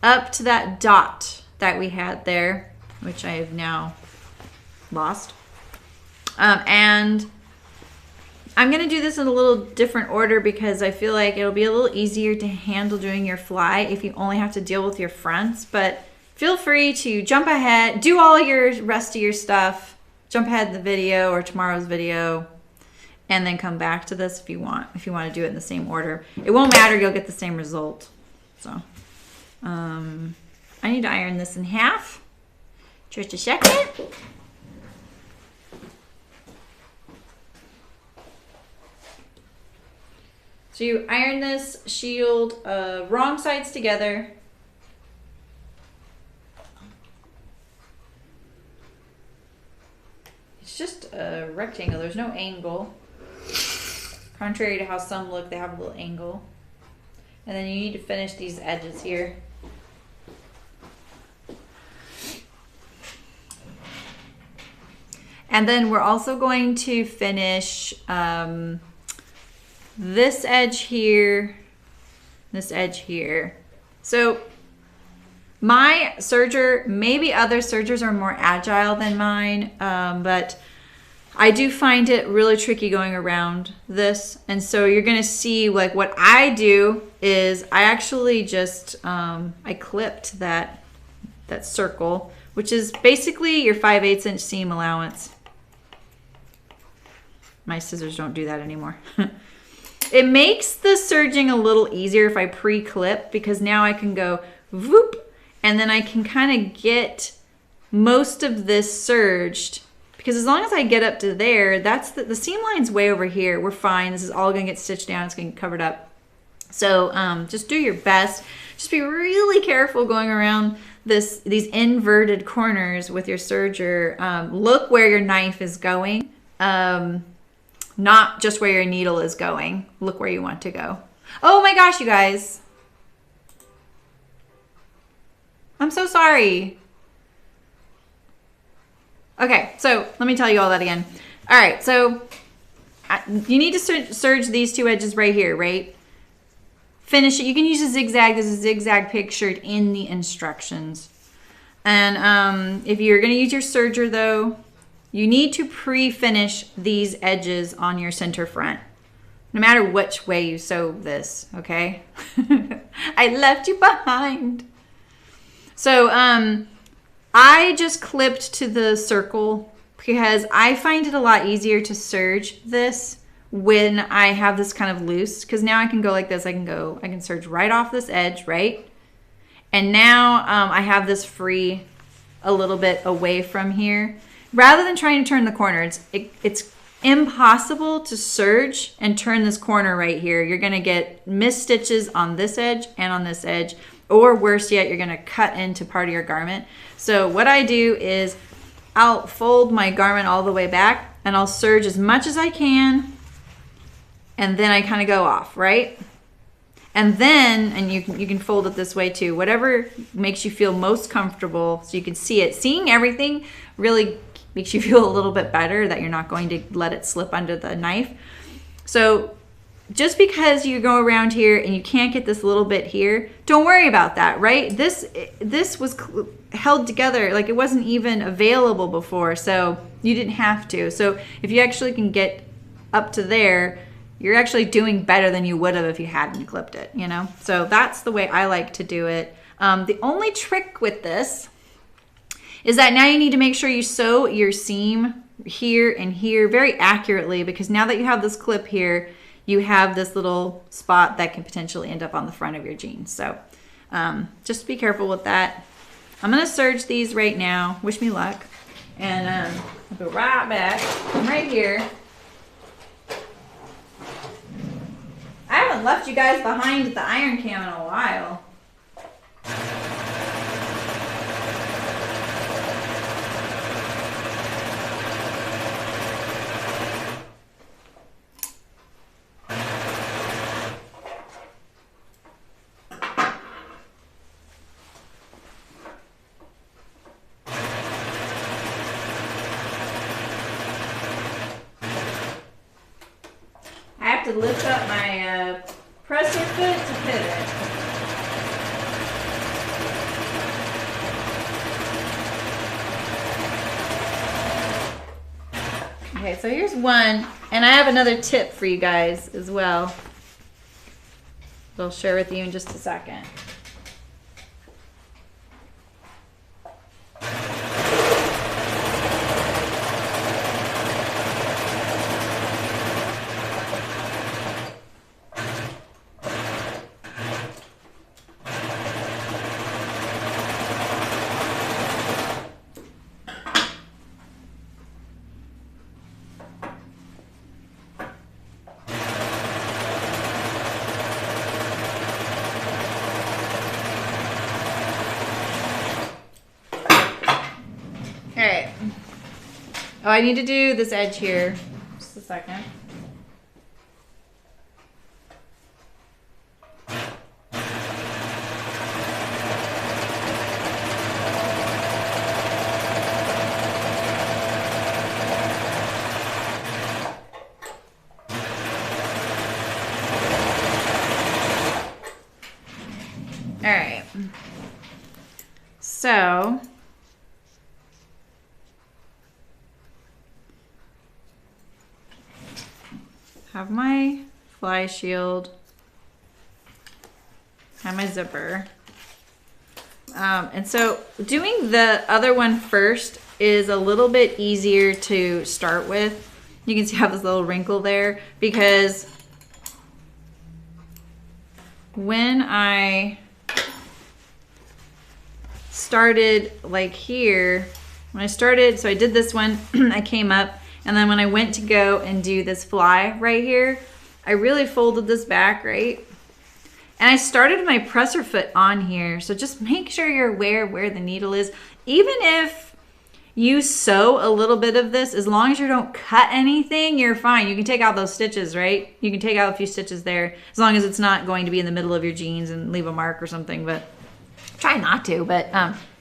Speaker 1: up to that dot that we had there, which I have now lost. And I'm gonna do this in a little different order because I feel like it'll be a little easier to handle doing your fly if you only have to deal with your fronts. But feel free to jump ahead, do all your rest of your stuff, jump ahead in the video or tomorrow's video, and then come back to this if you want to do it in the same order. It won't matter, you'll get the same result. So I need to iron this in half. Just a second. So you iron this shield wrong sides together. It's just a rectangle, there's no angle. Contrary to how some look, they have a little angle. And then you need to finish these edges here. And then we're also going to finish this edge here, this edge here. So my serger, maybe other sergers are more agile than mine, but I do find it really tricky going around this. And so you're gonna see, like, what I do is I actually just, I clipped that circle, which is basically your 5/8 inch seam allowance. My scissors don't do that anymore. It makes the serging a little easier if I pre-clip, because now I can go whoop, and then I can kind of get most of this serged because as long as I get up to there, that's the seam line's way over here. We're fine. This is all gonna get stitched down. It's gonna get covered up. So just do your best. Just be really careful going around these inverted corners with your serger. Look where your knife is going, not just where your needle is going. Look where you want to go. Oh my gosh, you guys. I'm so sorry. Okay, so let me tell you all that again. All right, so you need to serge these two edges right here, right? Finish it. You can use a zigzag. There's a zigzag pictured in the instructions. And if you're going to use your serger, though, you need to pre-finish these edges on your center front, no matter which way you sew this, okay? I left you behind. So I just clipped to the circle because I find it a lot easier to serge this when I have this kind of loose, because now I can go like this. I can serge right off this edge, right? And now I have this free a little bit away from here. Rather than trying to turn the corner, it's impossible to serge and turn this corner right here. You're gonna get missed stitches on this edge and on this edge, or worse yet, you're gonna cut into part of your garment. So what I do is I'll fold my garment all the way back and I'll serge as much as I can, and then I kind of go off, right? And then, and you can fold it this way too, whatever makes you feel most comfortable so you can see it. Seeing everything really makes you feel a little bit better that you're not going to let it slip under the knife. So just because you go around here and you can't get this little bit here, don't worry about that, right? This was held together, like it wasn't even available before, so you didn't have to. So if you actually can get up to there, you're actually doing better than you would have if you hadn't clipped it, you know? So that's the way I like to do it. The only trick with this is that now you need to make sure you sew your seam here and here very accurately, because now that you have this clip here, you have this little spot that can potentially end up on the front of your jeans. So just be careful with that. I'm gonna serge these right now. Wish me luck. And I'll go right back. I'm right here. I haven't left you guys behind at the iron cam in a while. To lift up my presser foot to pivot. Okay, so here's one, and I have another tip for you guys as well. I'll share with you in just a second. Oh, I need to do this edge here. Just a second. All right. So have my fly shield, have my zipper. And so doing the other one first is a little bit easier to start with. You can see I have this little wrinkle there because when I started like here, when I started, so I did this one, I came up, and then when I went to go and do this fly right here, I really folded this back, right? And I started my presser foot on here, so just make sure you're aware where the needle is. Even if you sew a little bit of this, as long as you don't cut anything, you're fine. You can take out those stitches, right? You can take out a few stitches there, as long as it's not going to be in the middle of your jeans and leave a mark or something, but try not to. But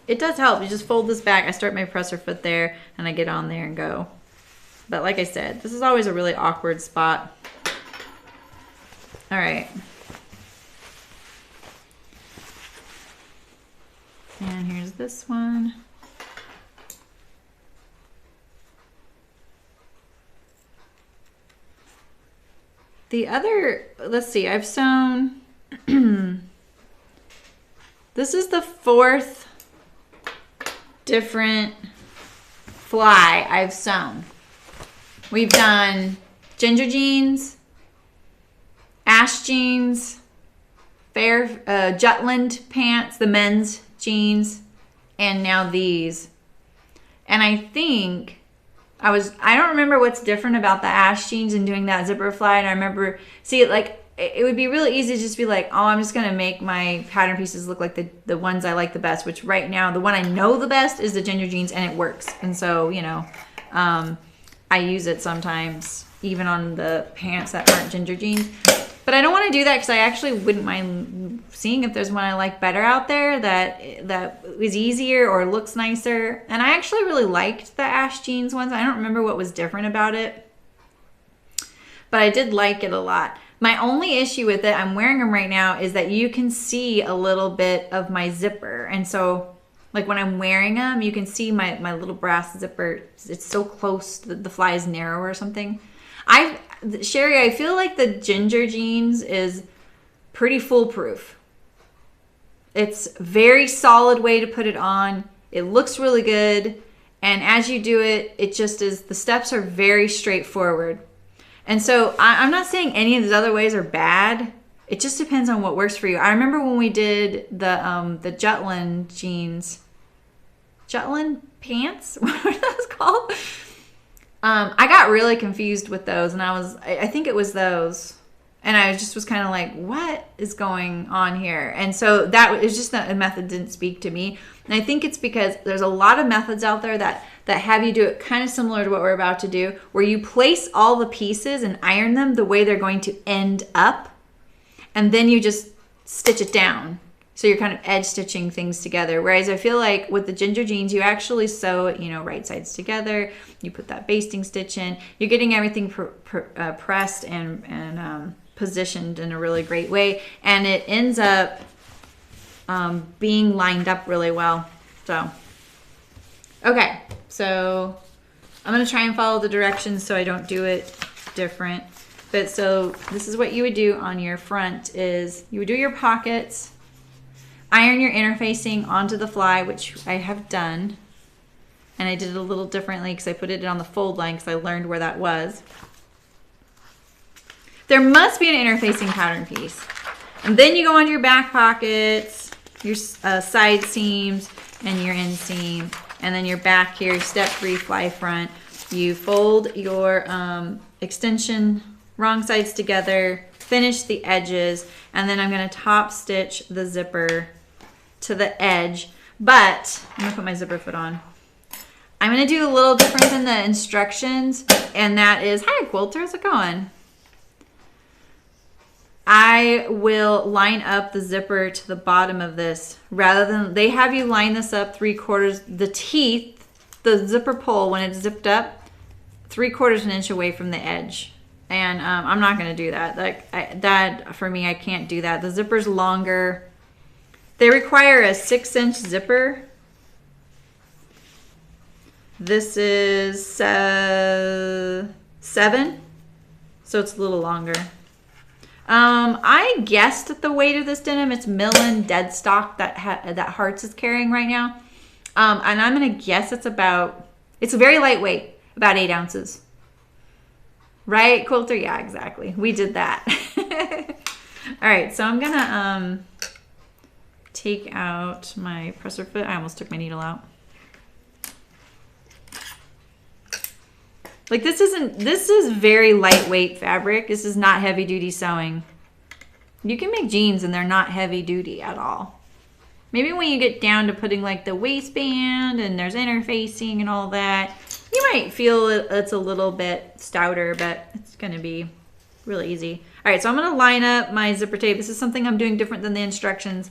Speaker 1: it does help. You just fold this back. I start my presser foot there, and I get on there and go. But like I said, this is always a really awkward spot. All right. And here's this one. The other, let's see, I've sewn, this is the 4th different fly I've sewn. We've done ginger jeans, ash jeans, Jutland pants, the men's jeans, and now these. And I think I don't remember what's different about the ash jeans and doing that zipper fly. And I remember, see, like, it would be really easy to just be like, oh, I'm just going to make my pattern pieces look like the ones I like the best, which right now, the one I know the best is the ginger jeans, and it works. And so, you know, I use it sometimes, even on the pants that aren't ginger jeans. But I don't want to do that because I actually wouldn't mind seeing if there's one I like better out there that is easier or looks nicer. And I actually really liked the ash jeans ones. I don't remember what was different about it, but I did like it a lot. My only issue with it, I'm wearing them right now, is that you can see a little bit of my zipper. And so, like, when I'm wearing them, you can see my little brass zipper. It's so close, the fly is narrow or something. Sherry, I feel like the ginger jeans is pretty foolproof. It's a very solid way to put it on. It looks really good. And as you do it, it just is, the steps are very straightforward. And so I'm not saying any of these other ways are bad. It just depends on what works for you. I remember when we did the Jutland jeans, Jutland pants, what are those called? I got really confused with those, and I think it was those, and I just was kind of like, what is going on here? And so that was just a method didn't speak to me. And I think it's because there's a lot of methods out there that have you do it kind of similar to what we're about to do, where you place all the pieces and iron them the way they're going to end up, and then you just stitch it down. So you're kind of edge stitching things together. Whereas I feel like with the ginger jeans, you actually sew it, you know, right sides together. You put that basting stitch in. You're getting everything pressed and positioned in a really great way. And it ends up being lined up really well. So, okay. So I'm going to try and follow the directions so I don't do it different. But so this is what you would do on your front is you would do your pockets. Iron your interfacing onto the fly, which I have done. And I did it a little differently because I put it on the fold line because I learned where that was. There must be an interfacing pattern piece. And then you go onto your back pockets, your side seams, and your inseam. And then your back here, step 3 fly front. You fold your extension wrong sides together, finish the edges, and then I'm going to top stitch the zipper to the edge. But I'm going to put my zipper foot on. I'm going to do a little different than the instructions, and that is, hi Quilter, how's it going? I will line up the zipper to the bottom of this rather than, they have you line this up 3/4, the teeth, the zipper pull when it's zipped up, 3/4 inch away from the edge. And I'm not going to do that. That for me, I can't do that. The zipper's longer. They require a 6-inch zipper. This is 7, so it's a little longer. I guessed at the weight of this denim. It's Millen dead stock that Hearts is carrying right now. And I'm going to guess it's very lightweight, about 8 ounces. Right, Quilter? Yeah, exactly. We did that. All right, so I'm going to take out my presser foot. I almost took my needle out. Like this is very lightweight fabric. This is not heavy duty sewing. You can make jeans and they're not heavy duty at all. Maybe when you get down to putting like the waistband and there's interfacing and all that, you might feel it's a little bit stouter, but it's gonna be really easy. All right, so I'm gonna line up my zipper tape. This is something I'm doing different than the instructions.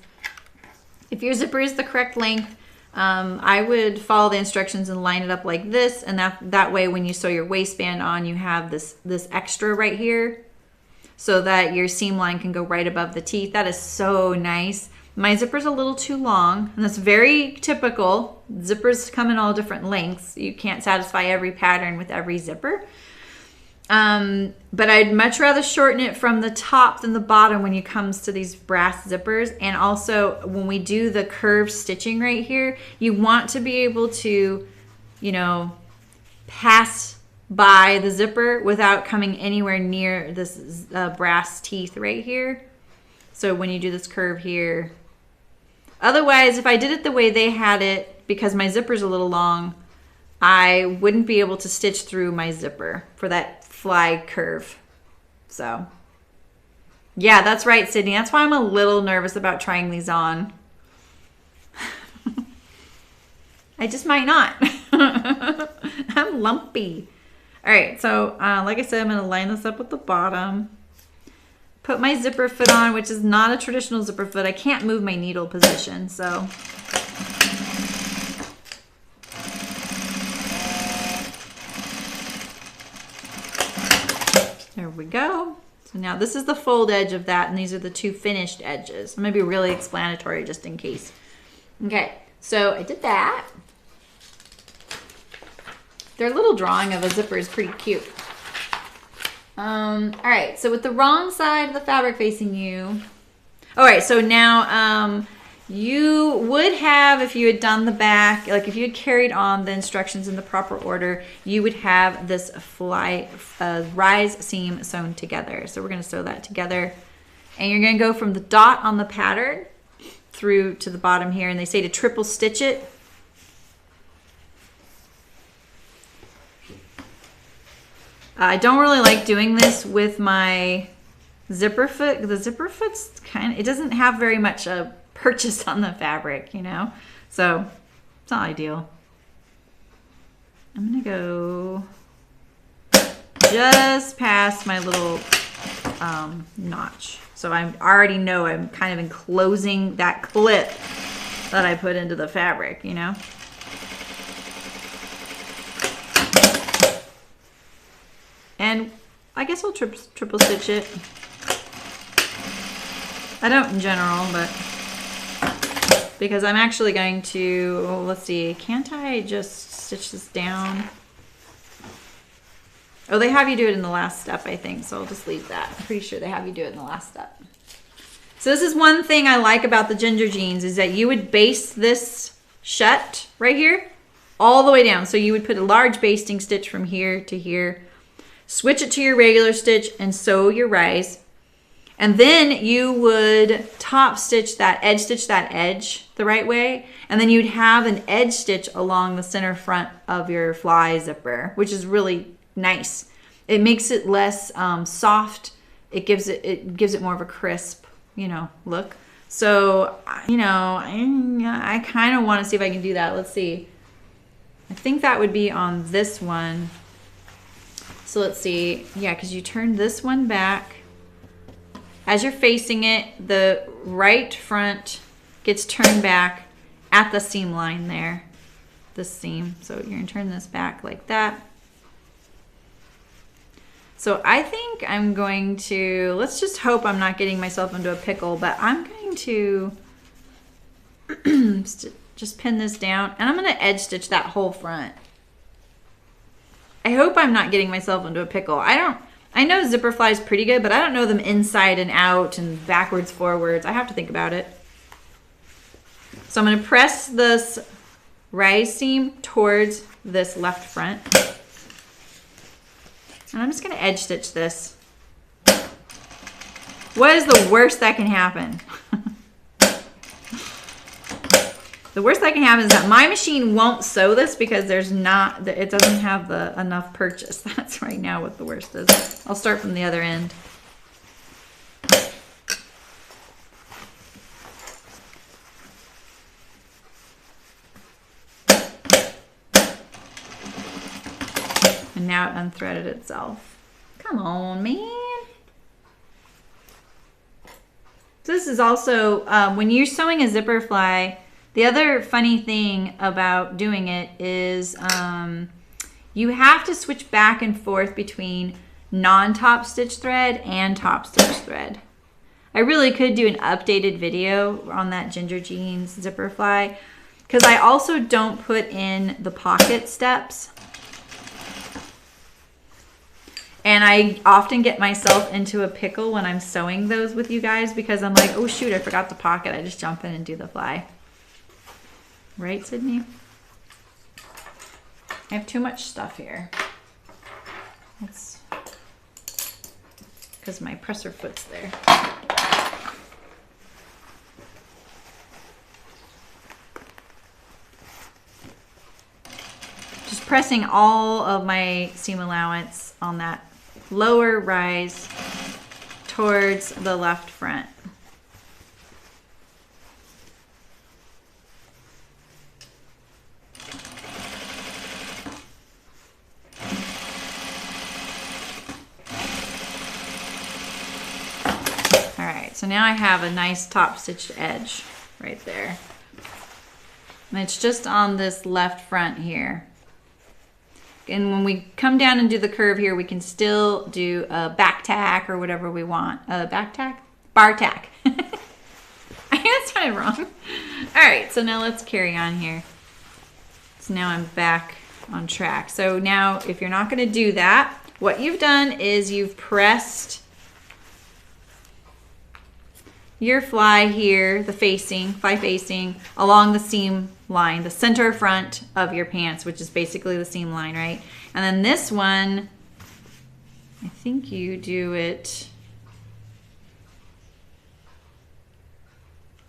Speaker 1: If your zipper is the correct length, I would follow the instructions and line it up like this, and that way when you sew your waistband on, you have this extra right here so that your seam line can go right above the teeth. That is so nice. My zipper's a little too long, and that's very typical. Zippers come in all different lengths. You can't satisfy every pattern with every zipper. But I'd much rather shorten it from the top than the bottom when it comes to these brass zippers. And also when we do the curved stitching right here, you want to be able to, you know, pass by the zipper without coming anywhere near this brass teeth right here. So when you do this curve here, otherwise, if I did it the way they had it, because my zipper's a little long, I wouldn't be able to stitch through my zipper for that fly curve. So yeah, that's right, Sydney. That's why I'm a little nervous about trying these on. I just might not. I'm lumpy. All right, so like I said, I'm gonna line this up with the bottom. Put my zipper foot on, which is not a traditional zipper foot. I can't move my needle position, so. There we go. So now this is the fold edge of that, and these are the two finished edges. I'm gonna be really explanatory just in case. Okay, so I did that. Their little drawing of a zipper is pretty cute. All right, so with the wrong side of the fabric facing you. All right, so now you would have, if you had done the back, like if you had carried on the instructions in the proper order, you would have this rise seam sewn together. So we're gonna sew that together. And you're gonna go from the dot on the pattern through to the bottom here, and they say to triple stitch it. I don't really like doing this with my zipper foot. The zipper foot's it doesn't have very much purchase on the fabric, you know? So it's not ideal. I'm gonna go just past my little notch. So I already know I'm kind of enclosing that clip that I put into the fabric, you know? And I guess I'll triple stitch it. I don't in general, but because I'm actually going to, let's see, can't I just stitch this down? Oh, they have you do it in the last step, I think, so I'll just leave that. I'm pretty sure they have you do it in the last step. So this is one thing I like about the Ginger jeans is that you would baste this shut right here all the way down. So you would put a large basting stitch from here to here, switch it to your regular stitch and sew your rise. And then you would top stitch that edge the right way. And then you'd have an edge stitch along the center front of your fly zipper, which is really nice. It makes it less soft. It gives it more of a crisp, you know, look. So, you know, I kind of want to see if I can do that. Let's see. I think that would be on this one. So let's see, yeah, because you turn this one back. As you're facing it, the right front gets turned back at the seam line there, this seam. So you're gonna turn this back like that. So I think I'm going to, let's just hope I'm not getting myself into a pickle, but I'm going to just pin this down, and I'm gonna edge stitch that whole front. I hope I'm not getting myself into a pickle. I know zipper flies pretty good, but I don't know them inside and out and backwards, forwards. I have to think about it. So I'm gonna press this rise seam towards this left front. And I'm just gonna edge stitch this. What is the worst that can happen? The worst that can happen is that my machine won't sew this because there's not, it doesn't have the enough purchase. That's right now what the worst is. I'll start from the other end. And now it unthreaded itself. Come on, man. So this is also, when you're sewing a zipper fly, the other funny thing about doing it is you have to switch back and forth between non-top stitch thread and top stitch thread. I really could do an updated video on that Ginger Jeans zipper fly because I also don't put in the pocket steps. And I often get myself into a pickle when I'm sewing those with you guys because I'm like, oh shoot, I forgot the pocket. I just jump in and do the fly. Right, Sydney? I have too much stuff here. That's because my presser foot's there. Just pressing all of my seam allowance on that lower rise towards the left front. All right, so now I have a nice top stitched edge right there. And it's just on this left front here. And when we come down and do the curve here, we can still do a back tack or whatever we want. Back tack? Bar tack. I think that's kind of wrong. All right, so now let's carry on here. So now I'm back on track. So now if you're not going to do that, what you've done is you've pressed your fly here, the facing, fly facing, along the seam line, the center front of your pants, which is basically the seam line, right? And then this one, I think you do it,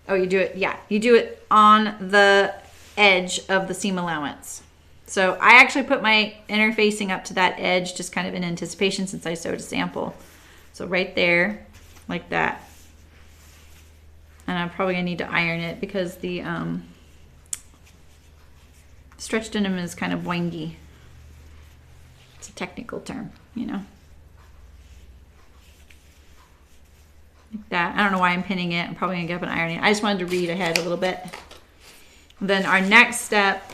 Speaker 1: oh, you do it, yeah, you do it on the edge of the seam allowance. So I actually put my interfacing up to that edge just kind of in anticipation since I sewed a sample. So right there, like that. And I'm probably gonna need to iron it because the stretch denim is kind of boingy. It's a technical term, you know. Like that. I don't know why I'm pinning it. I'm probably gonna get up and iron it. I just wanted to read ahead a little bit. Then our next step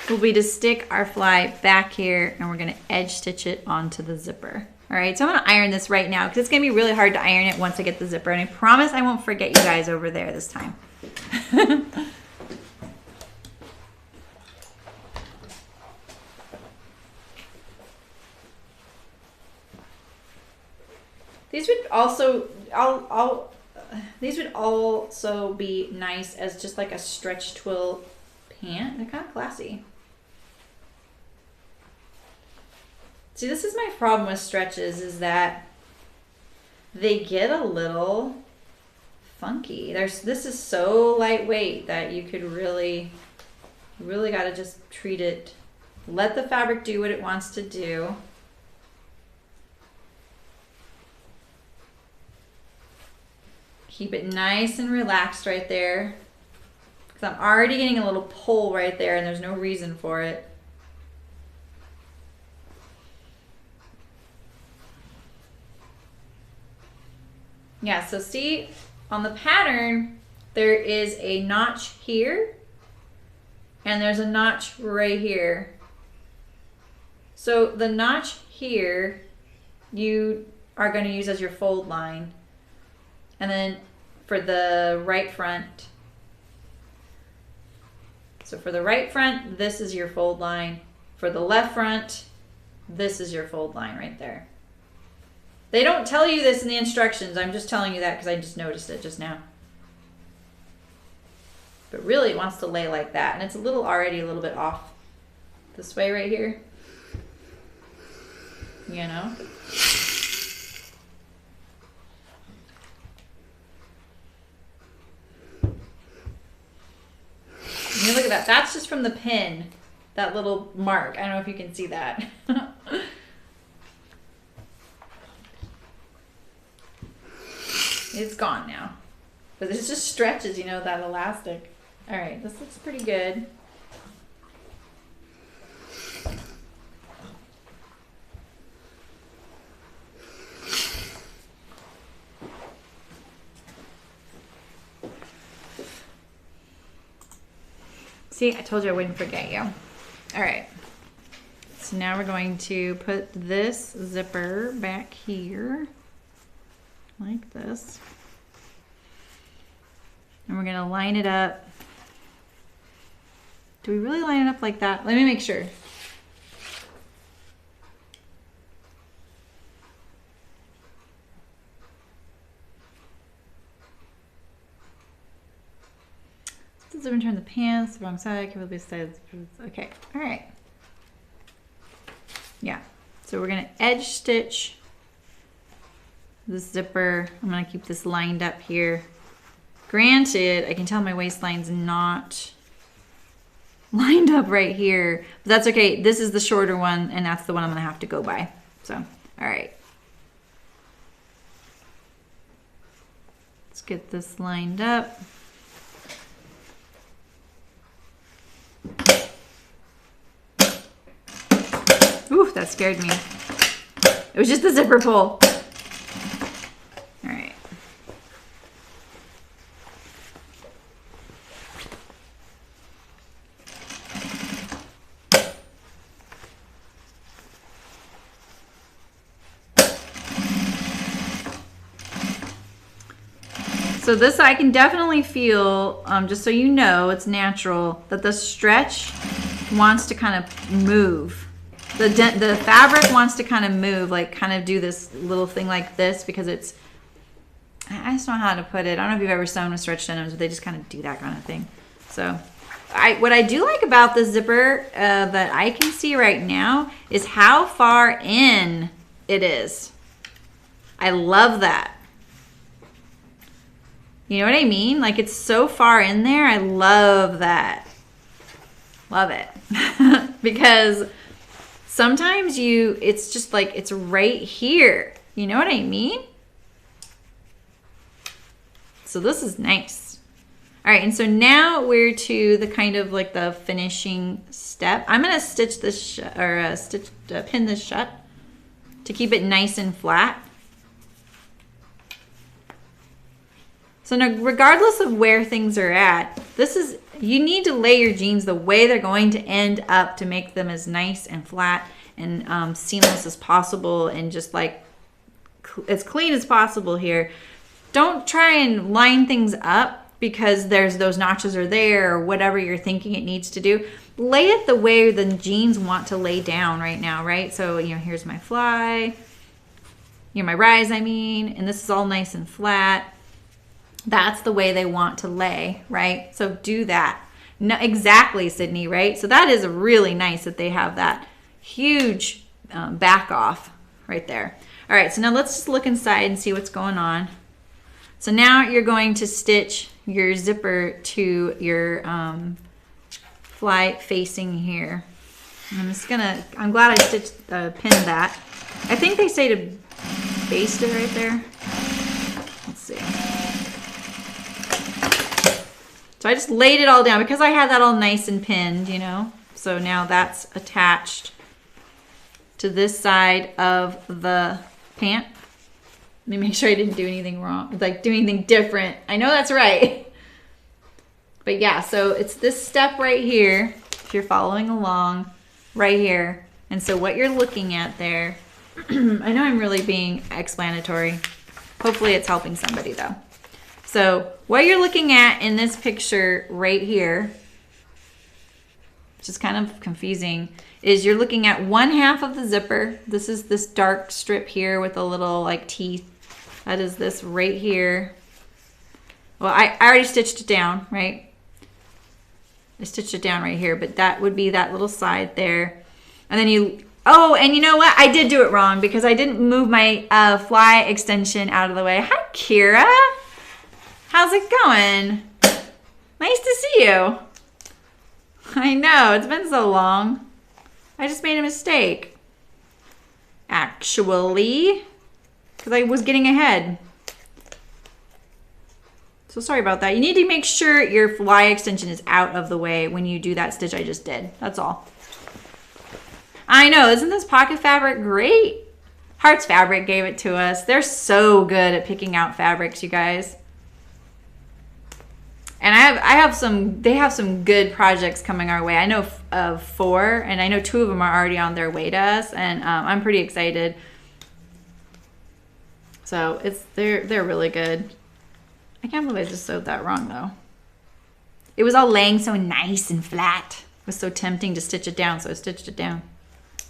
Speaker 1: will be to stick our fly back here and we're gonna edge stitch it onto the zipper. All right, so I'm gonna iron this right now because it's gonna be really hard to iron it once I get the zipper, and I promise I won't forget you guys over there this time. These would also, these would also be nice as just like a stretch twill pant. They're kind of classy. See, this is my problem with stretches is that they get a little funky. This is so lightweight that you could really got to just treat it, let the fabric do what it wants to do. Keep it nice and relaxed right there because I'm already getting a little pull right there and there's no reason for it. Yeah, so see on the pattern, there is a notch here and there's a notch right here. So the notch here, you are going to use as your fold line. And then for the right front, so for the right front, this is your fold line. For the left front, this is your fold line right there. They don't tell you this in the instructions. I'm just telling you that because I just noticed it just now. But really it wants to lay like that. And it's already a little bit off this way right here. You know? that. That's just from the pin, that little mark. I don't know if you can see that. It's gone now. But this just stretches, you know, that elastic. All right, this looks pretty good. See, I told you I wouldn't forget you. All right. So now we're going to put this zipper back here like this. And we're going to line it up. Do we really line it up like that? Let me make sure. Zipper turn the pants the wrong side. Okay, all right. Yeah, so we're gonna edge stitch the zipper. I'm gonna keep this lined up here. Granted, I can tell my waistline's not lined up right here, but that's okay. This is the shorter one, and that's the one I'm gonna have to go by. So, all right. Let's get this lined up. Ooh, that scared me. It was just the zipper pull. All right. So this I can definitely feel, just so you know, it's natural, that the stretch wants to kind of move. The fabric wants to kind of move, like kind of do this little thing like this, because it's, I just don't know how to put it. I don't know if you've ever sewn with stretch denims, but they just kind of do that kind of thing. So what I do like about this zipper that I can see right now is how far in it is. I love that. You know what I mean? Like, it's so far in there. I love that. Love it. Because sometimes it's just like, it's right here. You know what I mean? So this is nice. All right, and so now we're to the kind of like the finishing step. I'm gonna stitch this, pin this shut to keep it nice and flat. So now, regardless of where things are at, you need to lay your jeans the way they're going to end up to make them as nice and flat and seamless as possible, and just like as clean as possible here. Don't try and line things up because those notches are there or whatever you're thinking it needs to do. Lay it the way the jeans want to lay down right now, right? So, here's my fly, my rise, and this is all nice and flat. That's the way they want to lay, right? So do that. No, exactly, Sydney, right? So that is really nice that they have that huge back off right there. All right, so now let's just look inside and see what's going on. So now you're going to stitch your zipper to your fly facing here. I'm glad I stitched, pinned that. I think they say to baste it right there. Let's see. So I just laid it all down because I had that all nice and pinned, So now that's attached to this side of the pant. Let me make sure I didn't do anything wrong, like do anything different. I know that's right. But yeah, so it's this step right here, if you're following along, right here. And so what you're looking at there, I know I'm really being explanatory. Hopefully it's helping somebody though. So what you're looking at in this picture right here, which is kind of confusing, is you're looking at one half of the zipper. This is this dark strip here with a little like teeth. That is this right here. Well, I already stitched it down, right? I stitched it down right here, but that would be that little side there. And then oh, and you know what? I did do it wrong because I didn't move my fly extension out of the way. Hi, Kira. How's it going? Nice to see you. I know, it's been so long. I just made a mistake. Actually, because I was getting ahead. So sorry about that. You need to make sure your fly extension is out of the way when you do that stitch I just did. That's all. I know, isn't this pocket fabric great? Hearts Fabric gave it to us. They're so good at picking out fabrics, you guys. And they have some good projects coming our way. I know of 4, and I know 2 of them are already on their way to us, and I'm pretty excited. So they're really good. I can't believe I just sewed that wrong though. It was all laying so nice and flat. It was so tempting to stitch it down, so I stitched it down.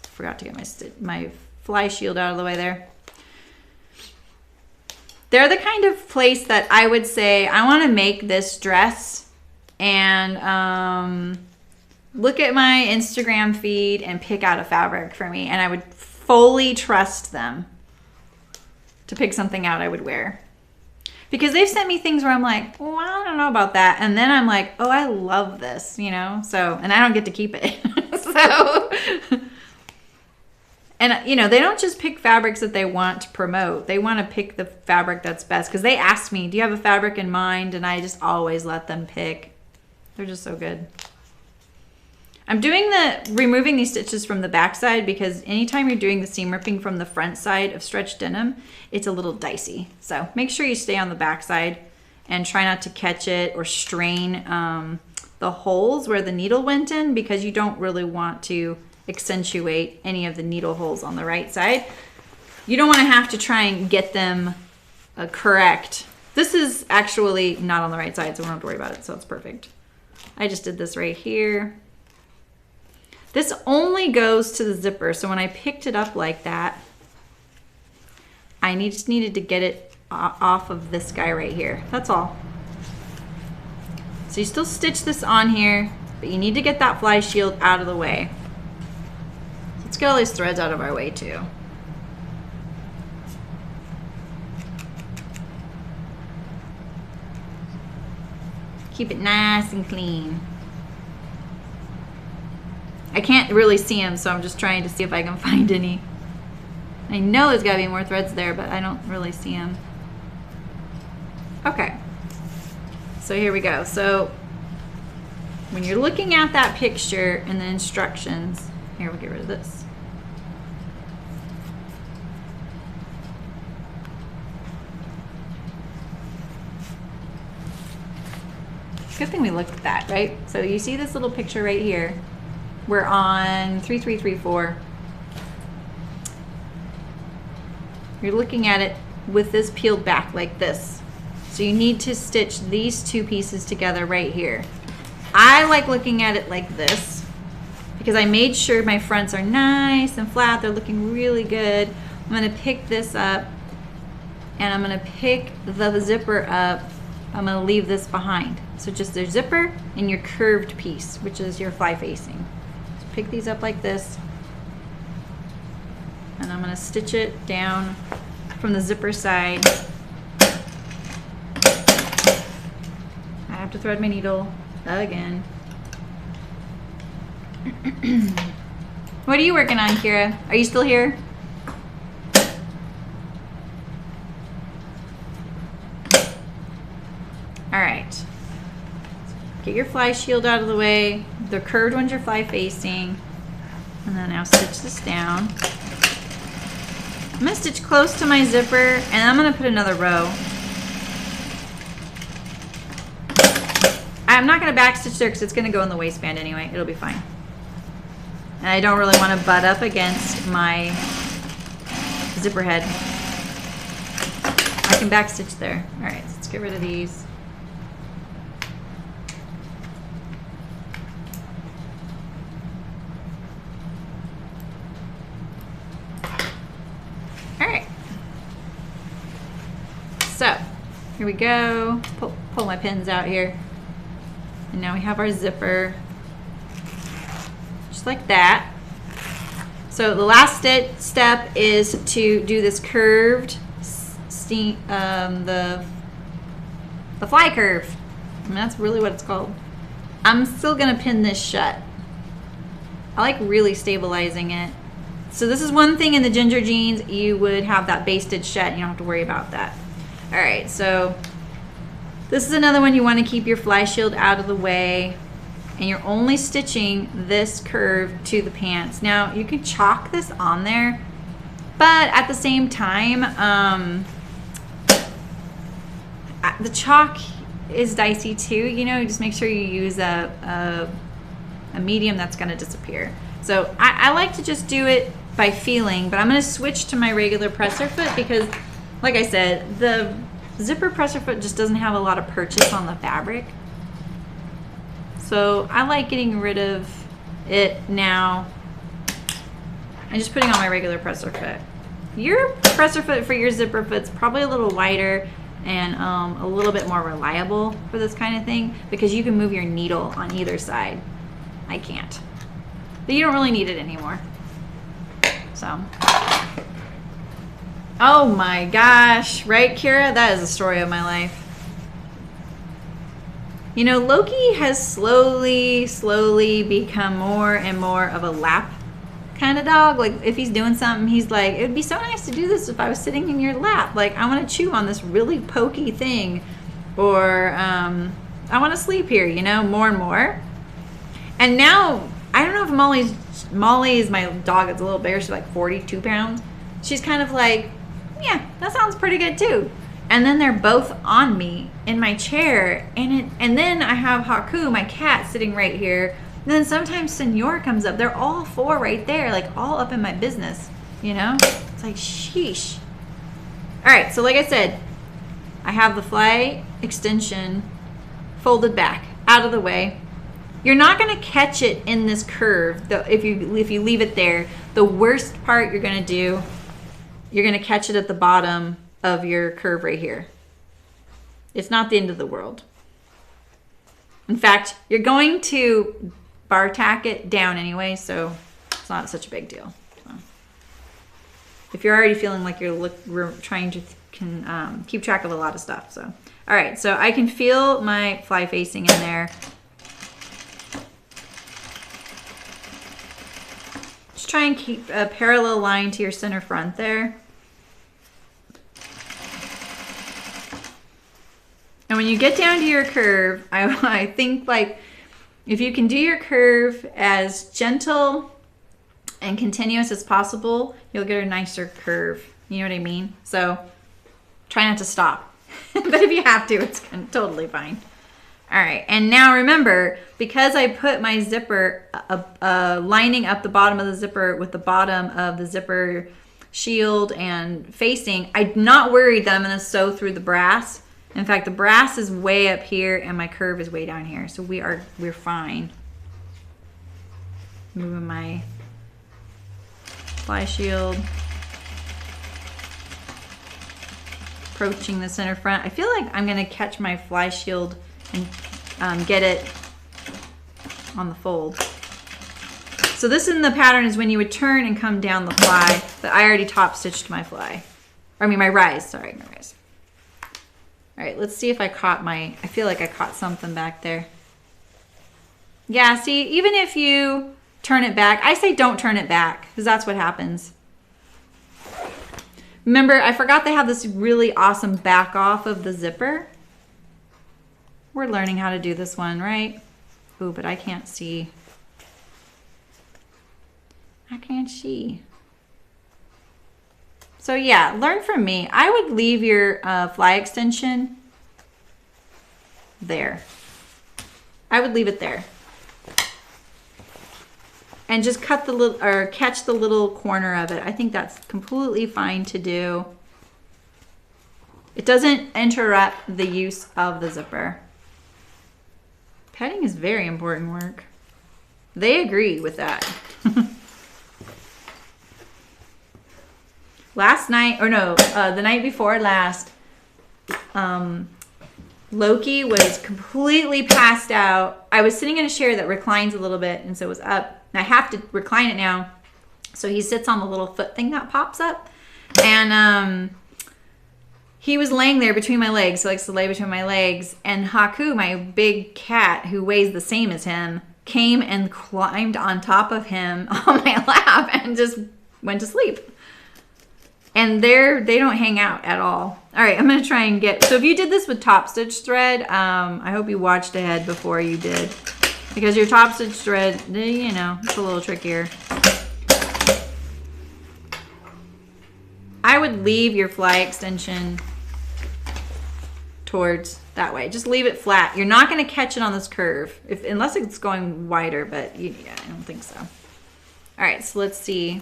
Speaker 1: Forgot to get my fly shield out of the way there. They're the kind of place that I would say, I want to make this dress and look at my Instagram feed and pick out a fabric for me. And I would fully trust them to pick something out I would wear. Because they've sent me things where I'm like, well, I don't know about that. And then I'm like, oh, I love this, you know? So, and I don't get to keep it. So, and you know, they don't just pick fabrics that they want to promote. They want to pick the fabric that's best. Because they ask me, do you have a fabric in mind? And I just always let them pick. They're just so good. I'm removing these stitches from the back side because anytime you're doing the seam ripping from the front side of stretch denim, it's a little dicey. So make sure you stay on the back side and try not to catch it or strain the holes where the needle went in, because you don't really want to accentuate any of the needle holes on the right side. You don't want to have to try and get them correct. This is actually not on the right side, so we don't have to worry about it, so it's perfect. I just did this right here. This only goes to the zipper, so when I picked it up like that, I just needed to get it off of this guy right here. That's all. So you still stitch this on here, but you need to get that fly shield out of the way. So let's get all these threads out of our way too. Keep it nice and clean. I can't really see them, so I'm just trying to see if I can find any. I know there's gotta be more threads there, but I don't really see them. Okay, so here we go. So when you're looking at that picture and the instructions, here, we'll get rid of this. Good thing we looked at that, right? So you see this little picture right here. We're on 3334. You're looking at it with this peeled back like this. So you need to stitch these 2 pieces together right here. I like looking at it like this because I made sure my fronts are nice and flat. They're looking really good. I'm gonna pick this up and I'm gonna pick the zipper up. I'm gonna leave this behind. So just the zipper and your curved piece, which is your fly facing. Pick these up like this, and I'm going to stitch it down from the zipper side. I have to thread my needle again. What are you working on, Kira? Are you still here? All right. Get your fly shield out of the way. The curved one's your fly facing. And then I'll stitch this down. I'm gonna stitch close to my zipper and I'm gonna put another row. I'm not gonna back stitch there because it's gonna go in the waistband anyway. It'll be fine. And I don't really want to butt up against my zipper head. I can back stitch there. All right, so let's get rid of these. So here we go. Pull my pins out here. And now we have our zipper. Just like that. So the last step is to do this curved, the fly curve. I mean, that's really what it's called. I'm still gonna pin this shut. I like really stabilizing it. So this is one thing in the ginger jeans, you would have that basted shut. You don't have to worry about that. All right, so this is another one you want to keep your fly shield out of the way, and you're only stitching this curve to the pants. Now you can chalk this on there, but at the same time, the chalk is dicey too. You know, just make sure you use a medium that's going to disappear. So I like to just do it by feeling, but I'm going to switch to my regular presser foot because, like I said, the zipper presser foot just doesn't have a lot of purchase on the fabric. So I like getting rid of it now and just putting on my regular presser foot. Your presser foot for your zipper foot's probably a little wider and a little bit more reliable for this kind of thing because you can move your needle on either side. I can't. But you don't really need it anymore. So. Oh my gosh. Right, Kira? That is the story of my life. You know, Loki has slowly become more and more of a lap kind of dog. Like, if he's doing something, he's like, it would be so nice to do this if I was sitting in your lap. Like, I want to chew on this really pokey thing. Or, I want to sleep here, you know, more and more. And now, I don't know if Molly is my dog. It's a little bigger. She's like 42 pounds. She's kind of like, yeah, that sounds pretty good too. And then they're both on me in my chair. And then I have Haku, my cat, sitting right here. And then sometimes Senor comes up. They're all four right there, like all up in my business, you know? It's like, sheesh. All right, so like I said, I have the fly extension folded back, out of the way. You're not gonna catch it in this curve, though, if you leave it there. The worst part you're gonna do, you're gonna catch it at the bottom of your curve right here. It's not the end of the world. In fact, you're going to bar tack it down anyway, so it's not such a big deal. So, if you're already feeling like we're trying to keep track of a lot of stuff. So, all right, so I can feel my fly facing in there. Just try and keep a parallel line to your center front there. And when you get down to your curve, I think, like, if you can do your curve as gentle and continuous as possible, you'll get a nicer curve. You know what I mean? So try not to stop. But if you have to, it's totally fine. All right. And now remember, because I put my zipper lining up the bottom of the zipper with the bottom of the zipper shield and facing, I'm not worried that I'm going to sew through the brass. In fact, the brass is way up here and my curve is way down here. So we're fine. Moving my fly shield. Approaching the center front. I feel like I'm gonna catch my fly shield and get it on the fold. So this in the pattern is when you would turn and come down the fly, but I already top stitched my fly. I mean my rise, sorry, my rise. All right, let's see if I caught I feel like I caught something back there. Yeah, see, even if you turn it back, I say don't turn it back because that's what happens. Remember, I forgot they have this really awesome back off of the zipper. We're learning how to do this one, right? Ooh, but I can't see. I can't see. So yeah, learn from me. I would leave your fly extension there. I would leave it there. And just cut the little, or catch the little corner of it. I think that's completely fine to do. It doesn't interrupt the use of the zipper. Petting is very important work. They agree with that. Last night, or no, the night before last, Loki was completely passed out. I was sitting in a chair that reclines a little bit, and so it was up. And I have to recline it now. So he sits on the little foot thing that pops up. And he was laying there between my legs. He likes to lay between my legs. And Haku, my big cat, who weighs the same as him, came and climbed on top of him on my lap and just went to sleep. And they don't hang out at all. All right, I'm going to try and get... So if you did this with top stitch thread, I hope you watched ahead before you did. Because your top stitch thread, you know, it's a little trickier. I would leave your fly extension towards that way. Just leave it flat. You're not going to catch it on this curve, unless it's going wider, but yeah, I don't think so. All right, so let's see.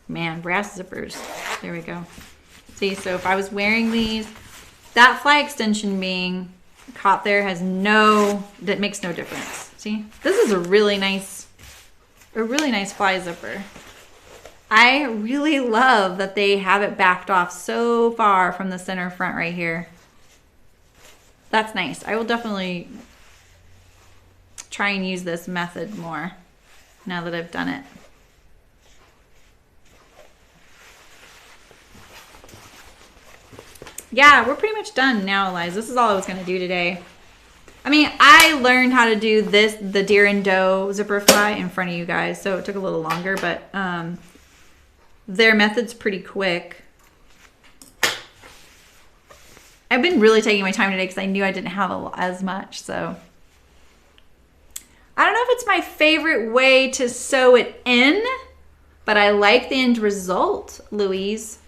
Speaker 1: Man, brass zippers. There we go. See, so if I was wearing these, that fly extension being caught there that makes no difference. See, this is a really nice fly zipper. I really love that they have it backed off so far from the center front right here. That's nice. I will definitely try and use this method more now that I've done it. Yeah, we're pretty much done now, Eliza. This is all I was going to do today. I mean, I learned how to do the Deer and Doe zipper fly in front of you guys, so it took a little longer, but their method's pretty quick. I've been really taking my time today because I knew I didn't have as much, so. I don't know if it's my favorite way to sew it in, but I like the end result, Louise.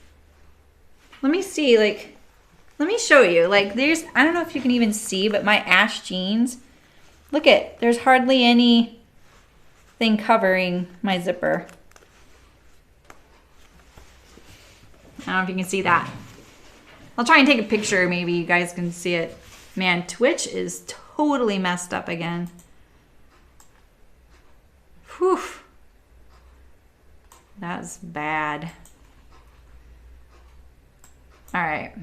Speaker 1: Let me see, like, let me show you. Like, I don't know if you can even see, but my Ash jeans, look at, there's hardly anything covering my zipper. I don't know if you can see that. I'll try and take a picture. Maybe you guys can see it. Man, Twitch is totally messed up again. Whew. That's bad. All right.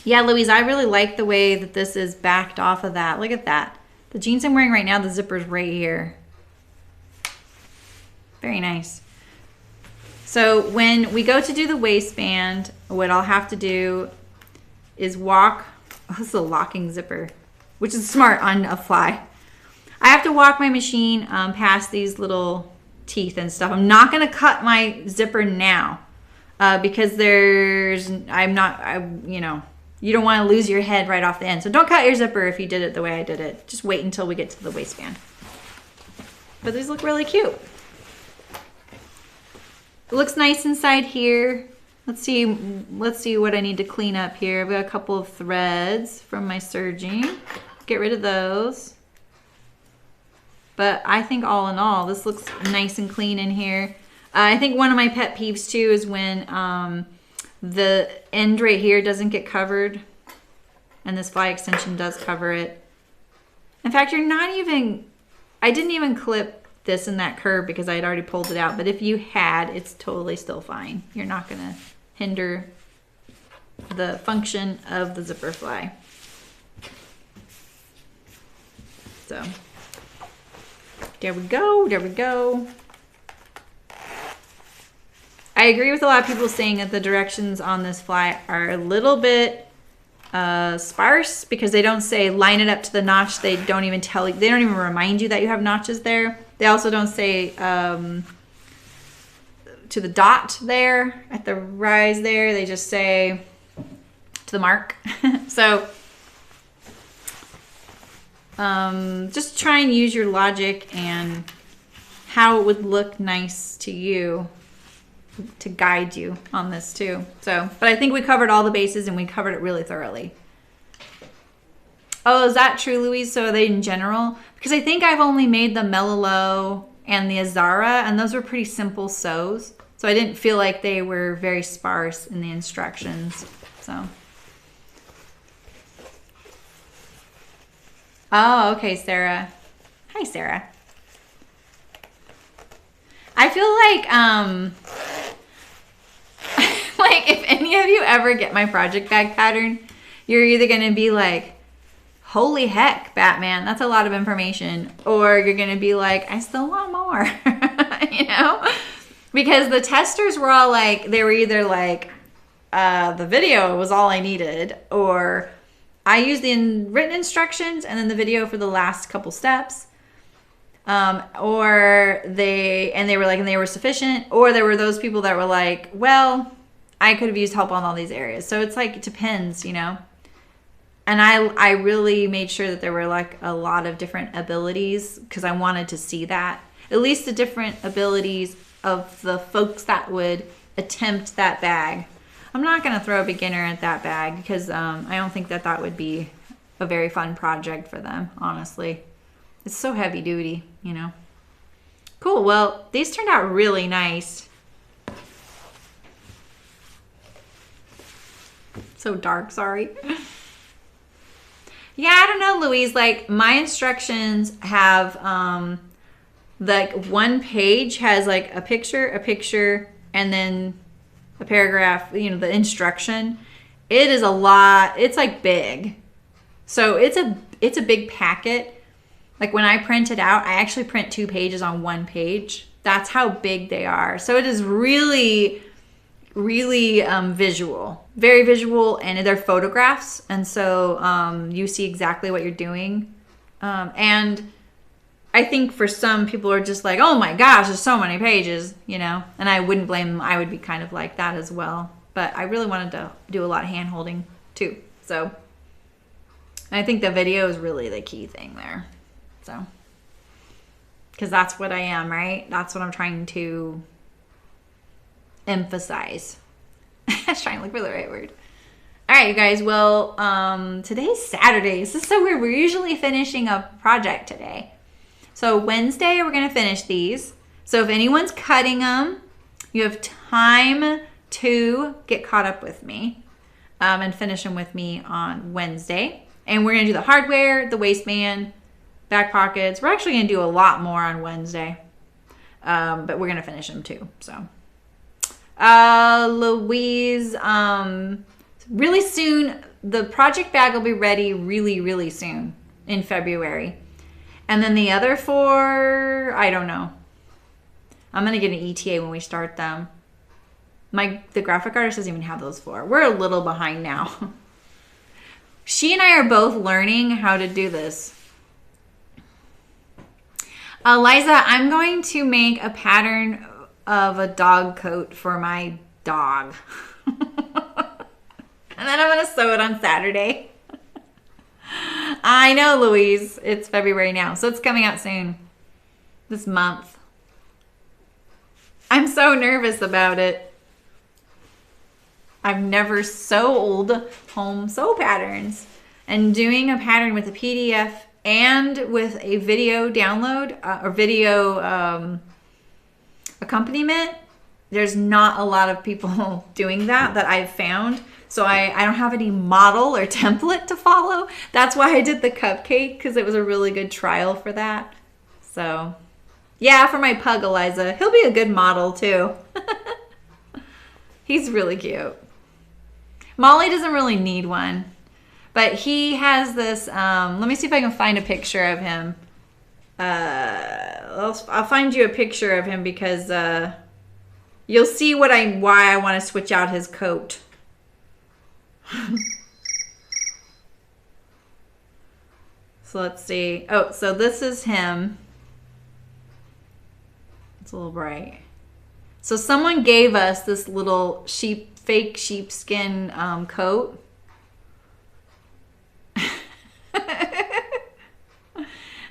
Speaker 1: Yeah, Louise, I really like the way that this is backed off of that. Look at that. The jeans I'm wearing right now, the zipper's right here. Very nice. So when we go to do the waistband, what I'll have to do is walk, oh, this is a locking zipper, which is smart on a fly. I have to walk my machine past these little teeth and stuff. I'm not gonna cut my zipper now because you don't wanna lose your head right off the end. So don't cut your zipper if you did it the way I did it. Just wait until we get to the waistband. But these look really cute. It looks nice inside here. Let's see what I need to clean up here. I've got a couple of threads from my serging. Get rid of those. But I think all in all, this looks nice and clean in here. I think one of my pet peeves too is when the end right here doesn't get covered and this fly extension does cover it. In fact, I didn't even clip this in that curve because I had already pulled it out, but if you had, it's totally still fine. You're not gonna hinder the function of the zipper fly. So, there we go, there we go. I agree with a lot of people saying that the directions on this fly are a little bit sparse because they don't say line it up to the notch. They don't even tell you, they don't even remind you that you have notches there. They also don't say to the dot there at the rise there. They just say to the mark. So just try and use your logic and how it would look nice to you to guide you on this too. So, but I think we covered all the bases and we covered it really thoroughly. Oh, is that true, Louise? So are they in general? Because I think I've only made the Melilo and the Azara, and those were pretty simple sews. So I didn't feel like they were very sparse in the instructions. So. Oh, okay, Sarah. Hi, Sarah. I feel like, like if any of you ever get my project bag pattern, you're either going to be like, holy heck, Batman, that's a lot of information. Or you're going to be like, I still want more, you know? Because the testers were all like, they were either like, the video was all I needed, or I used the written instructions and then the video for the last couple steps. Or they were sufficient, or there were those people that were like, well, I could have used help on all these areas. So it's like, it depends, you know? And I really made sure that there were like a lot of different abilities, because I wanted to see that, at least the different abilities of the folks that would attempt that bag. I'm not going to throw a beginner at that bag, because I don't think that would be a very fun project for them, honestly. It's so heavy duty, you know. Cool. Well, these turned out really nice. So dark, sorry. Yeah, I don't know, Louise. Like, my instructions have, like, one page has, like, a picture, and then a paragraph, you know, the instruction. It is a lot. It's, like, big. So it's a big packet. Like, when I print it out, I actually print 2 pages on 1 page. That's how big they are. So it is really, really visual. Very visual, and they're photographs. And so you see exactly what you're doing. And I think for some people are just like, oh my gosh, there's so many pages, you know. And I wouldn't blame them. I would be kind of like that as well. But I really wanted to do a lot of hand holding too. So I think the video is really the key thing there. So, because that's what I am, right? That's what I'm trying to emphasize. I was trying to look for the right word. All right, you guys. Well, today's Saturday. This is so weird. We're usually finishing a project today. So Wednesday, we're going to finish these. So if anyone's cutting them, you have time to get caught up with me and finish them with me on Wednesday. And we're going to do the hardware, the waistband, back pockets. We're actually going to do a lot more on Wednesday. But we're going to finish them too. So, Louise, really soon, the project bag will be ready really, really soon in February. And then the other 4, I don't know. I'm going to get an ETA when we start them. The graphic artist doesn't even have those 4. We're a little behind now. She and I are both learning how to do this. Liza, I'm going to make a pattern of a dog coat for my dog. And then I'm going to sew it on Saturday. I know, Louise. It's February now, so it's coming out soon. This month. I'm so nervous about it. I've never sewed home sew patterns. And doing a pattern with a PDF and with a video download or video accompaniment, there's not a lot of people doing that I've found. So I don't have any model or template to follow. That's why I did the cupcake, because it was a really good trial for that. So yeah, for my pug, Eliza, he'll be a good model too. He's really cute. Molly doesn't really need one, but he has this, let me see if I can find a picture of him. I'll find you a picture of him, because you'll see why I want to switch out his coat. So let's see. Oh, so this is him. It's a little bright. So someone gave us this little fake sheepskin coat.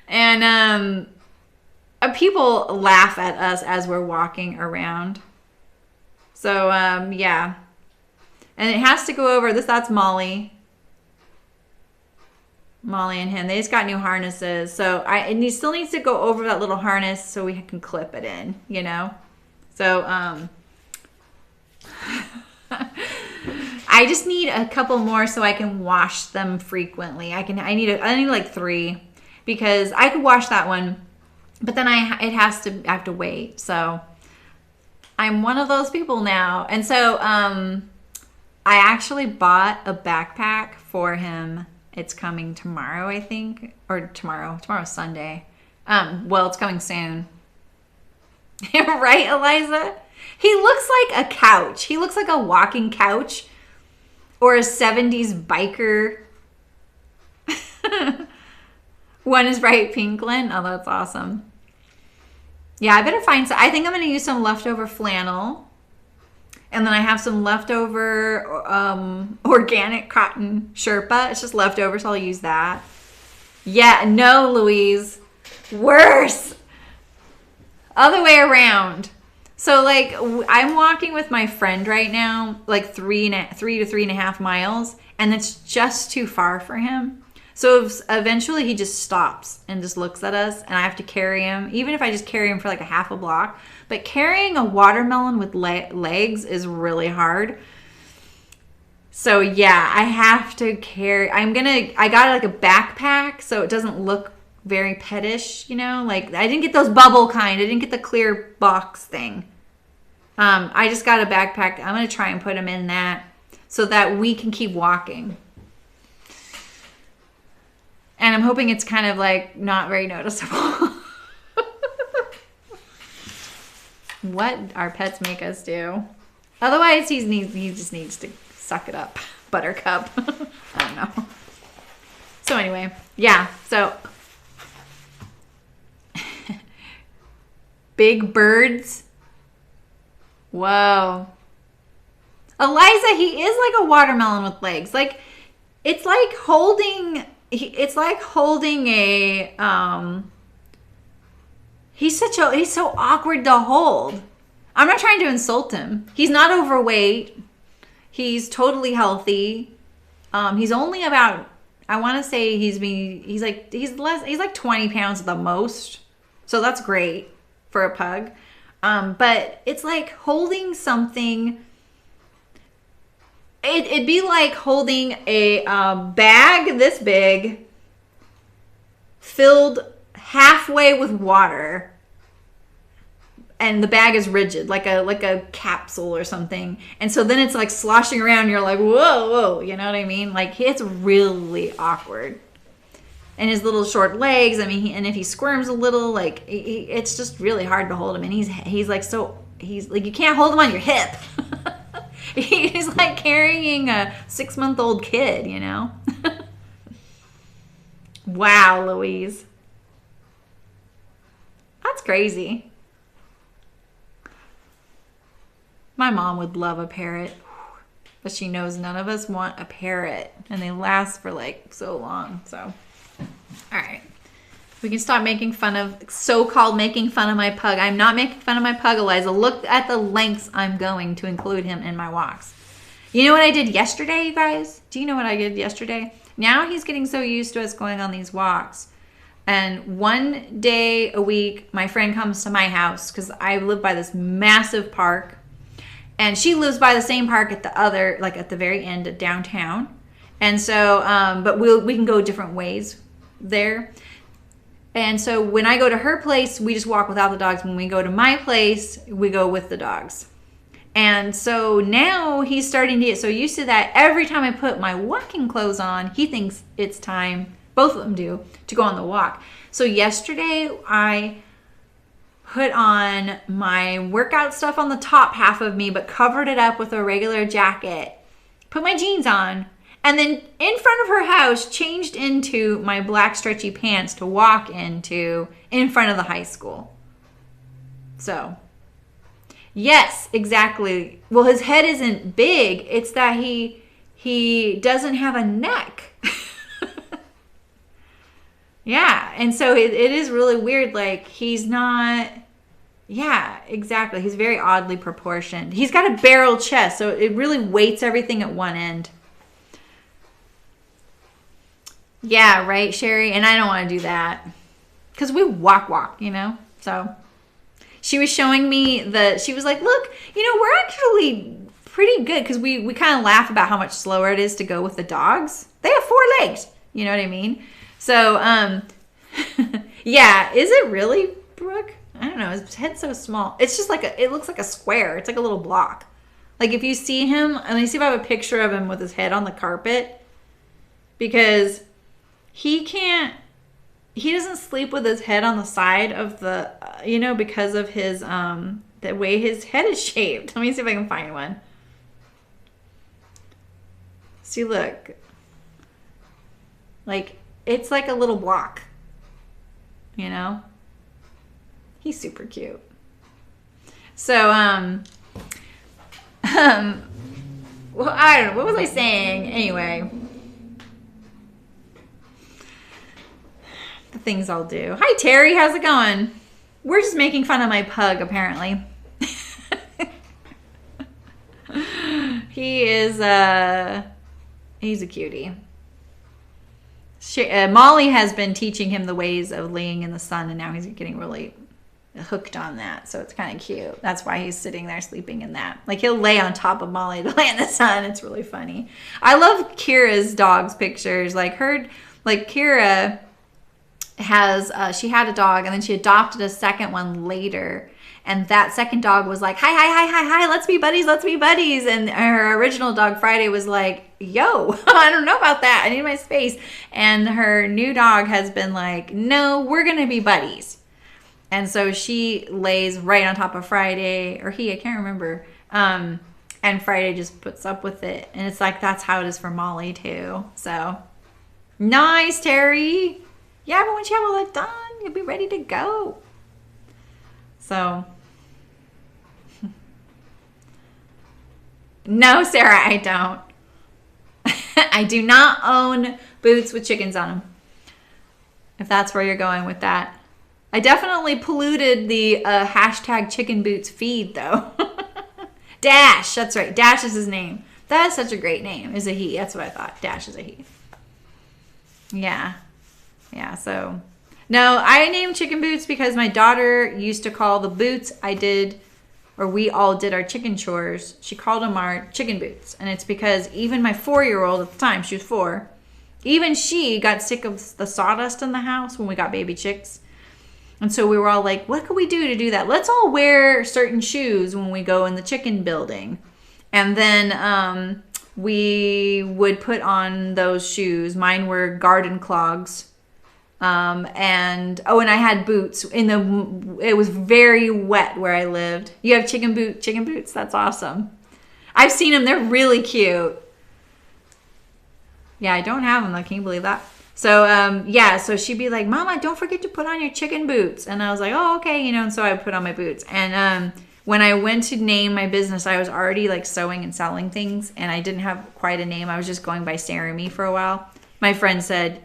Speaker 1: And people laugh at us as we're walking around. So yeah. And it has to go over this. That's Molly. Molly and him. They just got new harnesses. So and he still needs to go over that little harness so we can clip it in, you know? So I just need a couple more so I can wash them frequently. I need like 3, because I could wash that one, but then I have to wait. So I'm one of those people now. And so I actually bought a backpack for him. It's coming tomorrow, I think, or tomorrow's Sunday. Well, it's coming soon. Right, Eliza? He looks like a couch. He looks like a walking couch or a 70s biker. One is bright pink, Lynn. Oh, that's awesome. Yeah, I better find some. I think I'm going to use some leftover flannel. And then I have some leftover organic cotton Sherpa. It's just leftover, so I'll use that. Yeah, no, Louise. Worse. Other way around. So, like, I'm walking with my friend right now, like 3 to 3.5 miles, and it's just too far for him. So eventually he just stops and just looks at us, and I have to carry him, even if I just carry him for like a half a block. But carrying a watermelon with legs is really hard. So yeah, I have to carry. I got like a backpack so it doesn't look very pettish, you know? Like, I didn't get those bubble kind. I didn't get the clear box thing. I just got a backpack. I'm going to try and put him in that so that we can keep walking. And I'm hoping it's kind of like not very noticeable. What our pets make us do. Otherwise, he just needs to suck it up. Buttercup. I don't know. So anyway, yeah. So big birds. Whoa. Eliza, he is like a watermelon with legs. Like, it's like holding a he's so awkward to hold. I'm not trying to insult him. He's not overweight. He's totally healthy. He's only about, I want to say he's like 20 pounds at the most. So that's great for a pug. But it's like holding something. It'd be like holding a bag this big, filled halfway with water, and the bag is rigid, like a capsule or something. And so then it's like sloshing around. You're like, whoa, you know what I mean? Like, it's really awkward. And his little short legs. I mean, and if he squirms a little, like, it's just really hard to hold him. And he's like you can't hold him on your hip. He's like carrying a 6-month-old kid, you know? Wow, Louise. That's crazy. My mom would love a parrot, but she knows none of us want a parrot, and they last for like so long. So, all right. We can stop making fun of, so-called making fun of my pug. I'm not making fun of my pug, Eliza. Look at the lengths I'm going to include him in my walks. You know what I did yesterday, you guys? Do you know what I did yesterday? Now he's getting so used to us going on these walks. And one day a week, my friend comes to my house because I live by this massive park. And she lives by the same park at the other, like at the very end of downtown. And so, but we can go different ways there. And so when I go to her place, we just walk without the dogs. When we go to my place, we go with the dogs. And so now he's starting to get so used to that. Every time I put my walking clothes on, he thinks it's time, both of them do, to go on the walk. So yesterday I put on my workout stuff on the top half of me, but covered it up with a regular jacket. Put my jeans on. And then in front of her house, changed into my black stretchy pants to walk into in front of the high school. So, yes, exactly. Well, his head isn't big. It's that he doesn't have a neck. Yeah, and so it is really weird. Like, he's not... Yeah, exactly. He's very oddly proportioned. He's got a barrel chest, so it really weights everything at one end. Yeah, right, Sherry? And I don't want to do that. Because we walk, you know? So she was showing me she was like, look, you know, we're actually pretty good. Because we kind of laugh about how much slower it is to go with the dogs. They have 4 legs. You know what I mean? So, yeah, is it really, Brooke? I don't know. His head's so small. It's just like it looks like a square. It's like a little block. Like if you see him, let me see if I have a picture of him with his head on the carpet. Because he doesn't sleep with his head on the side of the, you know, because of his the way his head is shaped. Let me see if I can find one. See, look. Like, it's like a little block. You know? He's super cute. So, well, I don't know. What was I saying? Anyway. The things I'll do. Hi, Terry. How's it going? We're just making fun of my pug, apparently. He is, he's a cutie. Molly has been teaching him the ways of laying in the sun, and now he's getting really hooked on that. So it's kind of cute. That's why he's sitting there sleeping in that. Like, he'll lay on top of Molly to lay in the sun. It's really funny. I love Kira's dog's pictures. Like, Kira has, she had a dog, and then she adopted a second one later. And that second dog was like, hi, let's be buddies. And her original dog, Friday, was like, yo, I don't know about that. I need my space. And her new dog has been like, no, we're going to be buddies. And so she lays right on top of Friday, or he, I can't remember. And Friday just puts up with it. And it's like, that's how it is for Molly too. So nice, Terry. Yeah, but once you have all that done, you'll be ready to go. So, no, Sarah, I don't. I do not own boots with chickens on them. If that's where you're going with that. I definitely polluted the hashtag chicken boots feed, though. Dash, that's right. Dash is his name. That is such a great name. Is a he. That's what I thought. Dash is a he. Yeah. Yeah, so... No, I named chicken boots because my daughter used to call the boots I did, or we all did our chicken chores. She called them our chicken boots. And it's because even my 4-year-old at the time, she was 4, even she got sick of the sawdust in the house when we got baby chicks. And so we were all like, what could we do that? Let's all wear certain shoes when we go in the chicken building. And then we would put on those shoes. Mine were garden clogs. And I had boots it was very wet where I lived. You have chicken boots. That's awesome. I've seen them. They're really cute. Yeah, I don't have them though. Can you believe that? So, so she'd be like, Mama, don't forget to put on your chicken boots. And I was like, oh, okay. And so I would put on my boots. And, when I went to name my business, I was already like sewing and selling things, and I didn't have quite a name. I was just going by Sarah Me for a while. My friend said,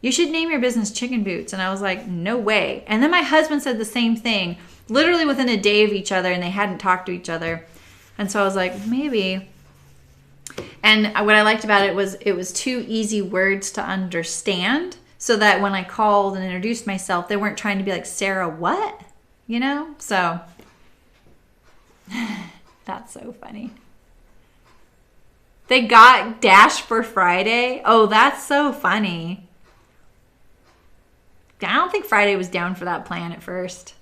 Speaker 1: you should name your business Chicken Boots. And I was like, no way. And then my husband said the same thing, literally within a day of each other, and they hadn't talked to each other. And so I was like, maybe. And what I liked about it was 2 easy words to understand, so that when I called and introduced myself, they weren't trying to be like, Sarah what? You know? So that's so funny. They got Dash for Friday. Oh, that's so funny. I don't think Friday was down for that plan at first.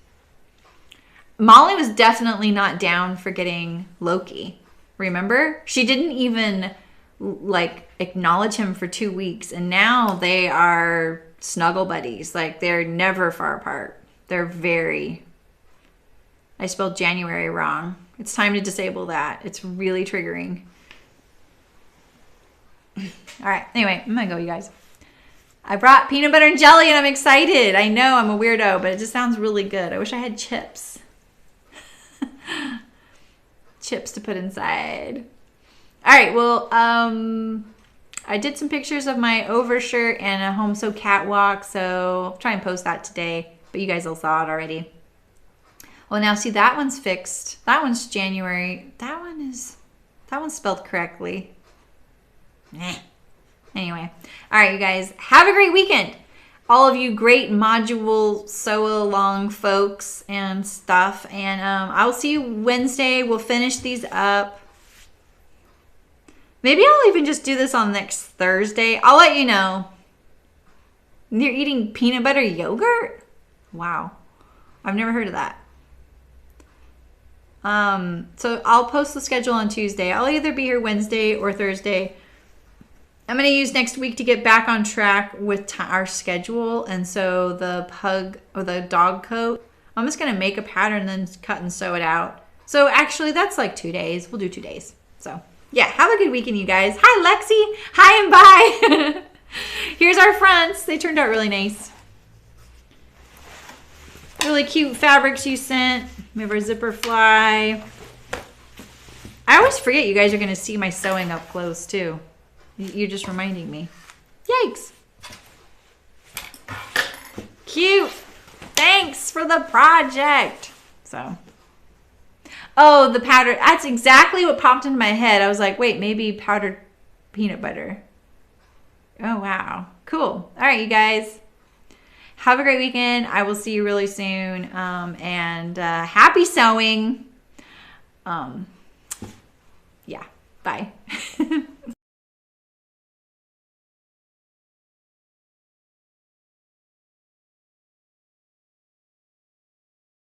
Speaker 1: Molly was definitely not down for getting Loki. Remember? She didn't even like acknowledge him for 2 weeks, and now they are snuggle buddies. Like, they're never far apart. They're very... I spelled January wrong. It's time to disable that. It's really triggering. All right. Anyway, I'm going to go, you guys. I brought peanut butter and jelly, and I'm excited. I know I'm a weirdo, but it just sounds really good. I wish I had chips. Chips to put inside. All right. Well, I did some pictures of my overshirt and a home sew catwalk, so I'll try and post that today, but you guys all saw it already. Well, now see, that one's fixed. That one's January. That one's spelled correctly. Anyway. All right, you guys. Have a great weekend. All of you great module sew along folks and stuff. And I'll see you Wednesday. We'll finish these up. Maybe I'll even just do this on next Thursday. I'll let you know. You're eating peanut butter yogurt? Wow. I've never heard of that. So I'll post the schedule on Tuesday. I'll either be here Wednesday or Thursday. I'm going to use next week to get back on track with our schedule. And so the pug or the dog coat, I'm just gonna make a pattern, then cut and sew it out. So actually that's like 2 days. We'll do 2 days. So yeah, have a good weekend, you guys. Hi, Lexi. Hi and bye. Here's our fronts. They turned out really nice. Really cute fabrics you sent. We have our zipper fly. I always forget you guys are gonna see my sewing up close too. You're just reminding me. Yikes. Cute. Thanks for the project. So. Oh, the powder. That's exactly what popped into my head. I was like, wait, maybe powdered peanut butter. Oh, wow. Cool. All right, you guys. Have a great weekend. I will see you really soon. And happy sewing. Yeah. Bye.